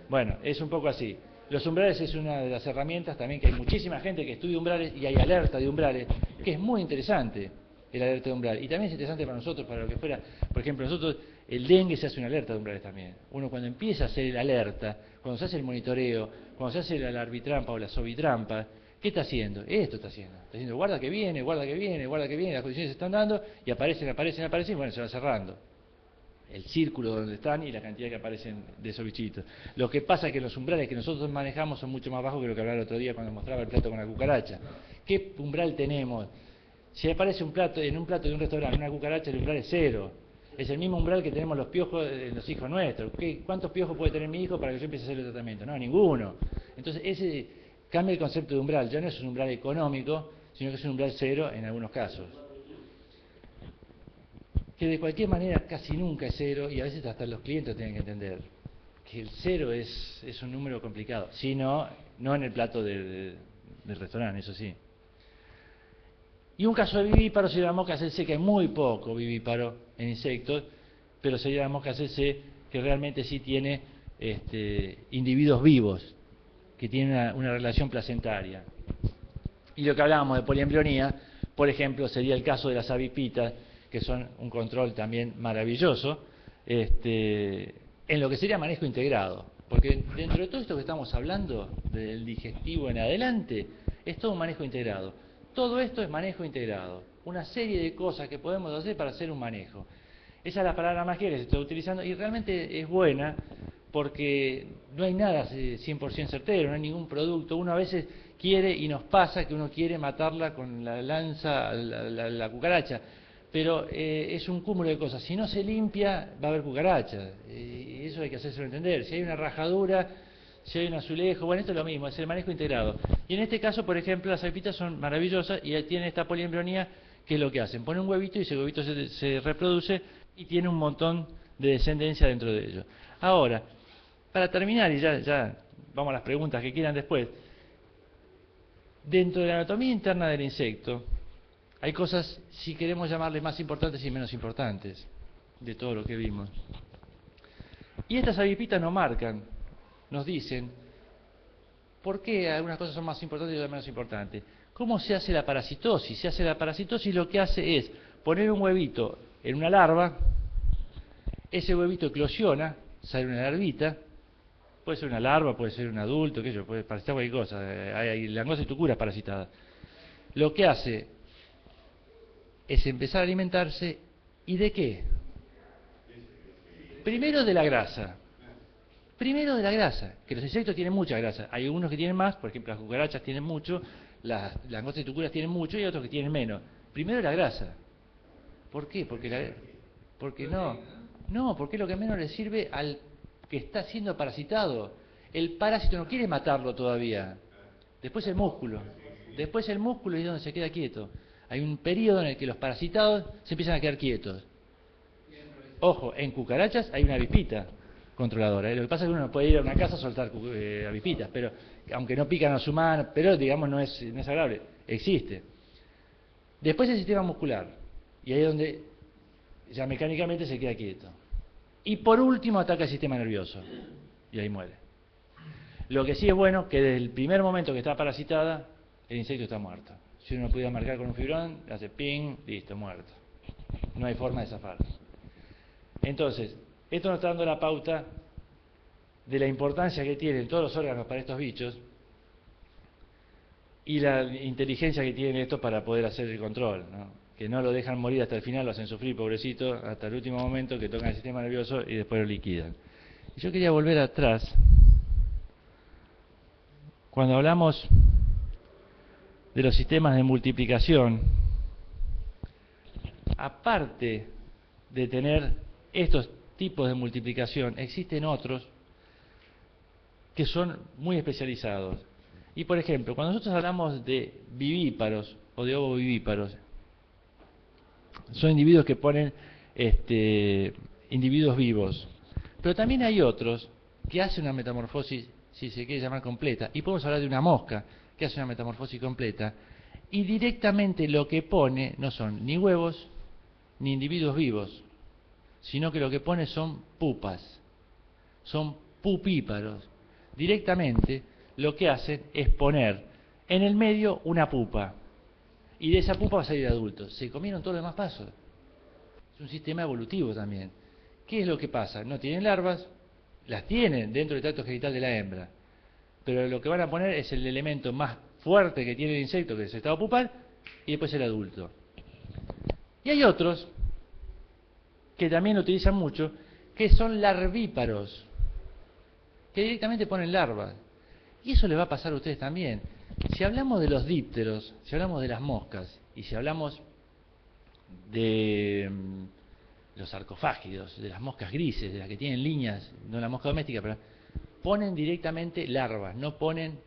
Bueno, es un poco así. Los umbrales es una de las herramientas también, que hay muchísima gente que estudia umbrales y hay alerta de umbrales, que es muy interesante. El alerta de umbral. Y también es interesante para nosotros, para lo que fuera. Por ejemplo, nosotros, el dengue se hace una alerta de umbrales también. Uno cuando empieza a hacer el alerta, cuando se hace el monitoreo, cuando se hace la arbitrampa o la sobitrampa, ¿qué está haciendo? Esto está haciendo. Está diciendo, guarda que viene, guarda que viene, guarda que viene, las condiciones se están dando, y aparecen, y bueno, se va cerrando. El círculo donde están y la cantidad que aparecen de esos bichitos. Lo que pasa es que los umbrales que nosotros manejamos son mucho más bajos que lo que hablaba el otro día cuando mostraba el plato con la cucaracha. ¿Qué umbral tenemos? Si aparece en un plato de un restaurante, una cucaracha, el umbral es 0. Es el mismo umbral que tenemos los piojos en los hijos nuestros. ¿Cuántos piojos puede tener mi hijo para que yo empiece a hacer el tratamiento? No, ninguno. Entonces, ese cambia el concepto de umbral. Ya no es un umbral económico, sino que es un umbral 0 en algunos casos. Que de cualquier manera casi nunca es 0, y a veces hasta los clientes tienen que entender que el 0 es un número complicado. Si no en el plato del restaurante, eso sí. Y un caso de vivíparo sería la mosca CC, que hay muy poco vivíparo en insectos, pero sería la mosca CC que realmente sí tiene individuos vivos, que tienen una relación placentaria. Y lo que hablábamos de poliembrionía, por ejemplo, sería el caso de las avipitas, que son un control también maravilloso, en lo que sería manejo integrado. Porque dentro de todo esto que estamos hablando, del digestivo en adelante, es todo un manejo integrado. Todo esto es manejo integrado, una serie de cosas que podemos hacer para hacer un manejo. Esa es la palabra mágica que se está utilizando y realmente es buena porque no hay nada 100% certero, no hay ningún producto. Uno a veces quiere y nos pasa que uno quiere matarla con la lanza, la cucaracha, pero es un cúmulo de cosas. Si no se limpia va a haber cucaracha, y eso hay que hacérselo entender. Si hay una rajadura, si hay un azulejo, bueno, esto es lo mismo, es el manejo integrado. Y en este caso, por ejemplo, las avipitas son maravillosas y tienen esta poliembrionía, que es lo que hacen. Ponen un huevito y ese huevito se reproduce y tiene un montón de descendencia dentro de ellos. Ahora, para terminar, y ya vamos a las preguntas que quieran después, dentro de la anatomía interna del insecto, hay cosas, si queremos llamarles más importantes y menos importantes. de todo lo que vimos. Y estas avipitas nos marcan, nos dicen por qué algunas cosas son más importantes y otras menos importantes. ¿Cómo se hace la parasitosis? Se hace la parasitosis, lo que hace es poner un huevito en una larva, ese huevito eclosiona, sale una larvita, puede ser una larva, puede ser un adulto, qué sé yo, puede parasitar cualquier cosa, hay langosta tucura parasitada. Lo que hace es empezar a alimentarse, ¿y de qué? Primero de la grasa. Primero de la grasa, que los insectos tienen mucha grasa. Hay unos que tienen más, por ejemplo las cucarachas tienen mucho, las langostas tucuras tienen mucho y otros que tienen menos. Primero la grasa. ¿Por qué? Porque no, porque es lo que menos le sirve al que está siendo parasitado. El parásito no quiere matarlo todavía. Después el músculo. Después el músculo es donde se queda quieto. Hay un periodo en el que los parasitados se empiezan a quedar quietos. Ojo, en cucarachas hay una avispita controladora. Lo que pasa es que uno no puede ir a una casa a soltar avispitas, pero aunque no pican a los humanos, pero digamos no es agradable, existe. Después el sistema muscular, y ahí es donde ya mecánicamente se queda quieto. Y por último ataca el sistema nervioso, y ahí muere. Lo que sí es bueno, que desde el primer momento que está parasitada, el insecto está muerto. Si uno pudiera marcar con un fibrón, hace ping, listo, muerto. No hay forma de zafar. Entonces, esto nos está dando la pauta de la importancia que tienen todos los órganos para estos bichos y la inteligencia que tienen estos para poder hacer el control, ¿no? Que no lo dejan morir hasta el final, lo hacen sufrir, pobrecito, hasta el último momento que tocan el sistema nervioso y después lo liquidan. Y yo quería volver atrás, cuando hablamos de los sistemas de multiplicación, aparte de tener estos tipos de multiplicación, existen otros que son muy especializados. Y por ejemplo, cuando nosotros hablamos de vivíparos o de ovovivíparos, son individuos que ponen individuos vivos. Pero también hay otros que hacen una metamorfosis, si se quiere llamar completa, y podemos hablar de una mosca que hace una metamorfosis completa, y directamente lo que pone no son ni huevos ni individuos vivos, sino que lo que pone son pupas, son pupíparos. Directamente lo que hacen es poner en el medio una pupa, y de esa pupa va a salir adulto. Se comieron todos los demás pasos. Es un sistema evolutivo también. ¿Qué es lo que pasa? No tienen larvas, las tienen dentro del tracto genital de la hembra, pero lo que van a poner es el elemento más fuerte que tiene el insecto, que es el estado pupal, y después el adulto. Y hay otros que también lo utilizan mucho, que son larvíparos, que directamente ponen larvas. Y eso le va a pasar a ustedes también. Si hablamos de los dípteros, si hablamos de las moscas, y si hablamos de los sarcofágidos, de las moscas grises, de las que tienen líneas, no la mosca doméstica, pero ponen directamente larvas, no ponen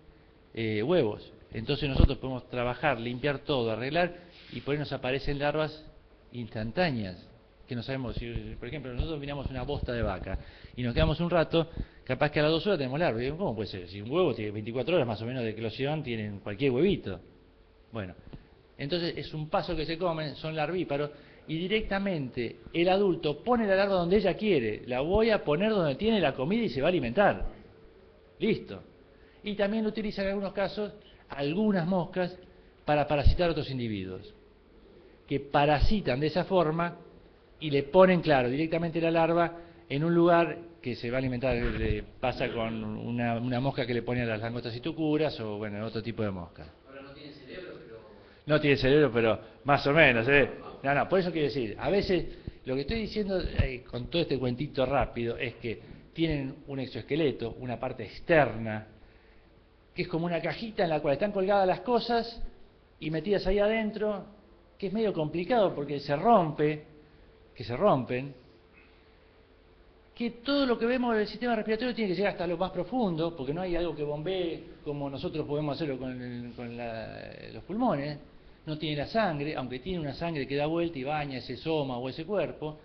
huevos. Entonces nosotros podemos trabajar, limpiar todo, arreglar, y por ahí nos aparecen larvas instantáneas, que no sabemos. Si, por ejemplo, nosotros miramos una bosta de vaca y nos quedamos un rato, capaz que a las 2 horas tenemos larvas. ¿Cómo puede ser? Si un huevo tiene 24 horas más o menos de eclosión, tienen cualquier huevito. Bueno, entonces es un paso que se comen, son larvíparos, y directamente el adulto pone la larva donde ella quiere. La voy a poner donde tiene la comida y se va a alimentar. Listo. Y también lo utilizan en algunos casos algunas moscas para parasitar a otros individuos, que parasitan de esa forma y le ponen, claro, directamente la larva en un lugar que se va a alimentar. Le pasa con una mosca que le pone a las langostas y tucuras, o bueno, otro tipo de mosca. Ahora no tiene cerebro, pero... No tiene cerebro, pero más o menos, ¿eh? No, por eso quiero decir, a veces lo que estoy diciendo con todo este cuentito rápido es que tienen un exoesqueleto, una parte externa, que es como una cajita en la cual están colgadas las cosas y metidas ahí adentro, que es medio complicado porque se rompen, que todo lo que vemos del sistema respiratorio tiene que llegar hasta lo más profundo, porque no hay algo que bombee como nosotros podemos hacerlo con los pulmones. No tiene la sangre, aunque tiene una sangre que da vuelta y baña ese soma o ese cuerpo,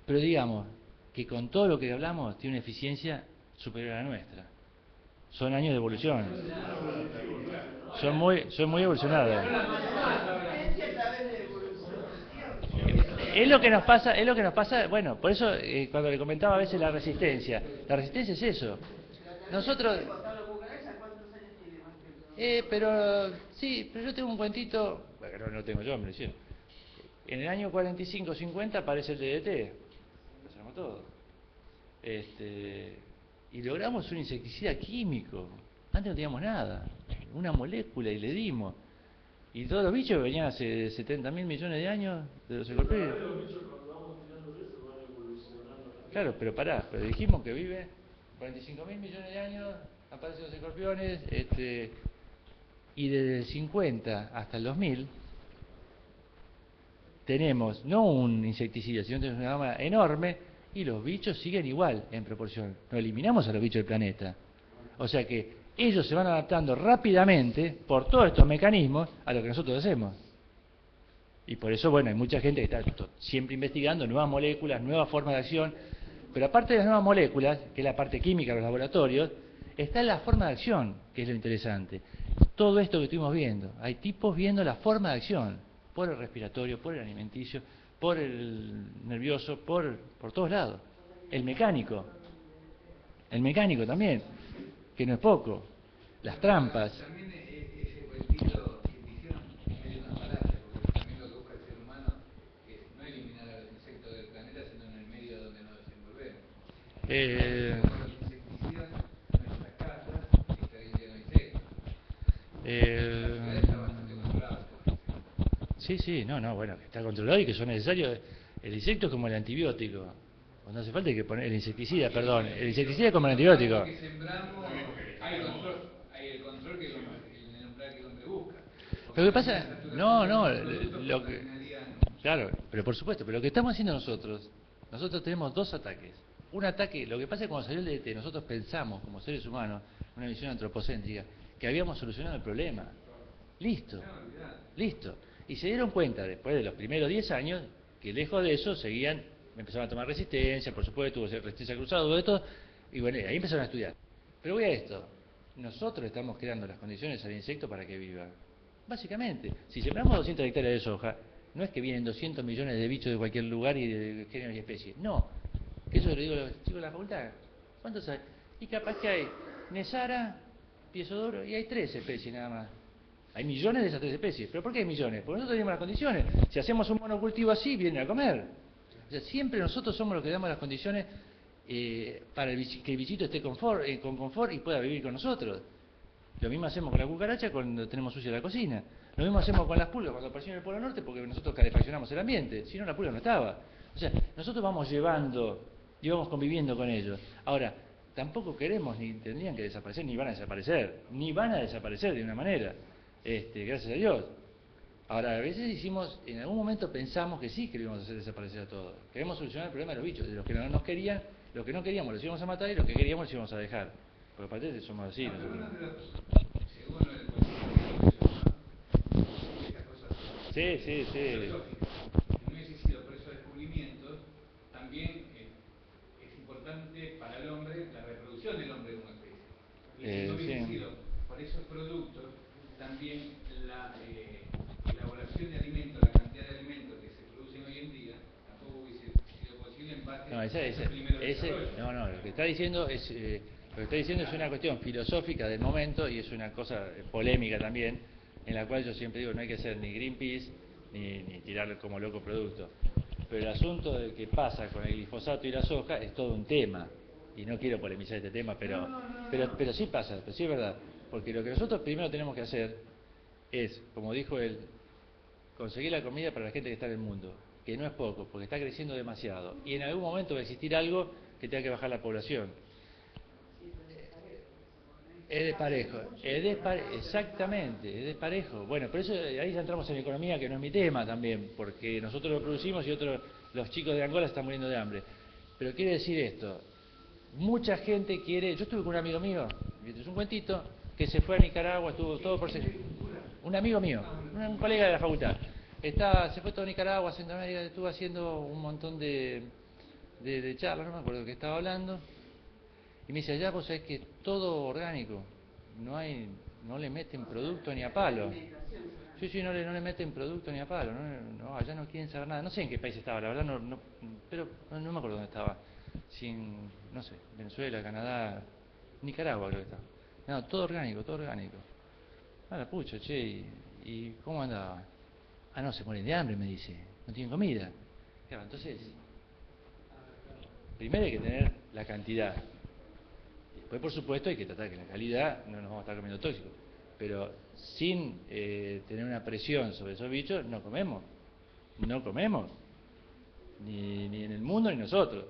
pero digamos que con todo lo que hablamos tiene una eficiencia superior a la nuestra. Son años de evolución. Son muy evolucionados. es lo que nos pasa, bueno, por eso cuando le comentaba a veces la resistencia es eso. Nosotros, pero yo tengo un cuentito, bueno, no lo tengo yo, me lo hicieron. En el año 45-50 aparece el DDT, lo sabemos todo. Y logramos un insecticida químico. Antes no teníamos nada, una molécula y le dimos. Y todos los bichos que venían hace 70.000 millones de años de los escorpiones. Claro, pero pero dijimos que vive 45.000 millones de años, aparecen los escorpiones, y desde el 50 hasta el 2000 tenemos no un insecticida, sino tenemos una gama enorme y los bichos siguen igual en proporción. No eliminamos a los bichos del planeta. O sea que ellos se van adaptando rápidamente por todos estos mecanismos a lo que nosotros hacemos. Y por eso, bueno, hay mucha gente que está siempre investigando nuevas moléculas, nuevas formas de acción. Pero aparte de las nuevas moléculas, que es la parte química de los laboratorios, está la forma de acción, que es lo interesante. Todo esto que estuvimos viendo, hay tipos viendo la forma de acción, por el respiratorio, por el alimenticio, por el nervioso, por todos lados. El mecánico también, que no es poco. Las trampas. También ese cuentito que hicieron es una falacia, porque también lo que busca el ser humano es no eliminar a los insectos del planeta, sino en el medio donde nos desenvolvemos. Con los insecticidas, nuestras casas está lleno de insectos. La ciudad está bastante controlada. Sí, no, bueno, que está controlado y que son necesarios. El insecto es como el antibiótico. Cuando hace falta hay que poner el insecticida es como el antibiótico. Lo que sembramos, hay el control que el umbral que el hombre busca. Lo que pasa, claro, pero por supuesto, pero lo que estamos haciendo nosotros tenemos dos ataques. Un ataque, lo que pasa es que cuando salió el DDT, nosotros pensamos como seres humanos, una visión antropocéntrica, que habíamos solucionado el problema. Listo. Y se dieron cuenta después de los primeros 10 años que lejos de eso empezaron a tomar resistencia, por supuesto, tuvo resistencia cruzada, todo esto, y bueno, ahí empezaron a estudiar. Pero voy a esto, nosotros estamos creando las condiciones al insecto para que viva. Básicamente, si sembramos 200 hectáreas de soja, no es que vienen 200 millones de bichos de cualquier lugar y de géneros y especies, no. Eso le digo a los chicos de la facultad, ¿cuántos hay? Y capaz que hay Nesara, Piezodoro, y hay 3 especies nada más. Hay millones de esas 3 especies. ¿Pero por qué hay millones? Porque nosotros tenemos las condiciones. Si hacemos un monocultivo así, vienen a comer. O sea, siempre nosotros somos los que damos las condiciones para que el bichito esté con confort y pueda vivir con nosotros. Lo mismo hacemos con la cucaracha cuando tenemos sucia la cocina. Lo mismo hacemos con las pulgas cuando aparecieron en el Polo Norte porque nosotros calefaccionamos el ambiente. Si no, la pulga no estaba. O sea, nosotros vamos llevando y vamos conviviendo con ellos. Ahora, tampoco queremos ni tendrían que desaparecer, ni van a desaparecer de una manera. Gracias a Dios. Ahora, a veces en algún momento pensamos que sí que lo íbamos a hacer desaparecer a todos. Queremos solucionar el problema de los bichos, de los que no nos querían, los que no queríamos los íbamos a matar y los que queríamos los íbamos a dejar. Porque aparte somos así. Según el estas cosas Sí. filosóficas. Si no hubiese sido por esos descubrimientos, también es importante para el hombre la reproducción del hombre como especie. Y si no hubiese sido por esos productos, también la elaboración de alimentos, la cantidad de alimentos que se producen hoy en día, tampoco hubiese sido posible en base a esos primeros desarrollos. Lo que está diciendo es una cuestión filosófica del momento y es una cosa polémica también, en la cual yo siempre digo no hay que ser ni Greenpeace ni tirar como loco producto. Pero el asunto de qué pasa con el glifosato y la soja es todo un tema, y no quiero polemizar este tema, pero sí pasa, pero sí es verdad. Porque lo que nosotros primero tenemos que hacer es, como dijo él, conseguir la comida para la gente que está en el mundo, que no es poco, porque está creciendo demasiado. Y en algún momento va a existir algo que tenga que bajar la población. Es desparejo, exactamente, es desparejo. Bueno, por eso ahí ya entramos en economía, que no es mi tema también, porque nosotros lo producimos y los chicos de Angola están muriendo de hambre. Pero quiere decir esto, mucha gente quiere. Yo estuve con un amigo mío, es un cuentito, que se fue a Nicaragua, estuvo todo por un amigo mío, un colega de la facultad, se fue todo a Nicaragua, Centroamérica, estuvo haciendo un montón de charlas, no me acuerdo de qué estaba hablando, y me dice, allá vos sabés que es todo orgánico, no le meten producto ni a palo. Sí, no le meten producto ni a palo, no, allá no quieren saber nada. No sé en qué país estaba, la verdad pero no me acuerdo dónde estaba. No sé, Venezuela, Canadá, Nicaragua creo que estaba. No, todo orgánico, todo orgánico. Ah, la pucha, che, ¿y cómo andaba? Ah, no, se mueren de hambre, me dice, no tienen comida. Claro, entonces, primero hay que tener la cantidad. Después, por supuesto, hay que tratar que la calidad no nos vamos a estar comiendo tóxicos. Pero sin tener una presión sobre esos bichos, no comemos. No comemos. Ni en el mundo ni nosotros.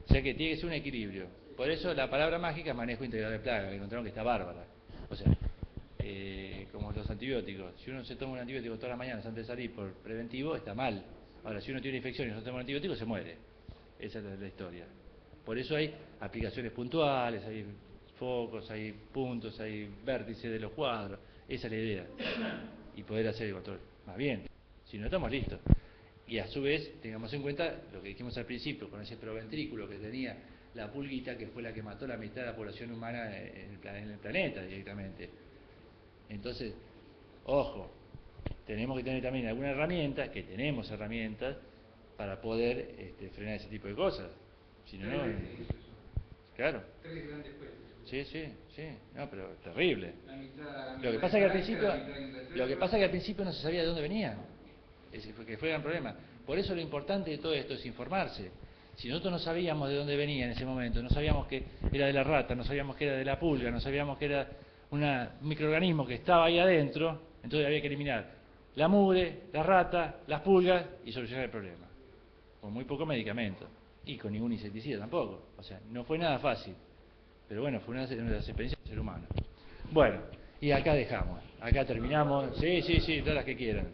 O sea que tiene que ser un equilibrio. Por eso la palabra mágica es manejo integral de plaga, que encontraron que está bárbara. O sea, como los antibióticos. Si uno se toma un antibiótico todas las mañanas antes de salir por preventivo, está mal. Ahora, si uno tiene una infección y no se toma un antibiótico, se muere. Esa es la historia. Por eso hay aplicaciones puntuales, hay focos, hay puntos, hay vértices de los cuadros. Esa es la idea. Y poder hacer el control. Más bien, si no estamos listos. Y a su vez, tengamos en cuenta lo que dijimos al principio, con ese proventrículo que tenía la pulguita, que fue la que mató la mitad de la población humana en el planeta directamente. Entonces, ojo, tenemos que tener también alguna herramienta, que tenemos herramientas, para poder frenar ese tipo de cosas. Si no, claro. 3 grandes puestos. Sí, no, pero terrible. La Lo que pasa es que al principio no se sabía de dónde venía. Ese fue el gran problema. Por eso lo importante de todo esto es informarse. Si nosotros no sabíamos de dónde venía en ese momento, no sabíamos que era de la rata, no sabíamos que era de la pulga, no sabíamos que era un microorganismo que estaba ahí adentro, entonces había que eliminar la mugre, la rata, las pulgas y solucionar el problema. Con muy poco medicamento y con ningún insecticida tampoco. O sea, no fue nada fácil. Pero bueno, fue una de las experiencias del ser humano. Bueno, y acá dejamos. Acá terminamos. Sí, todas las que quieran.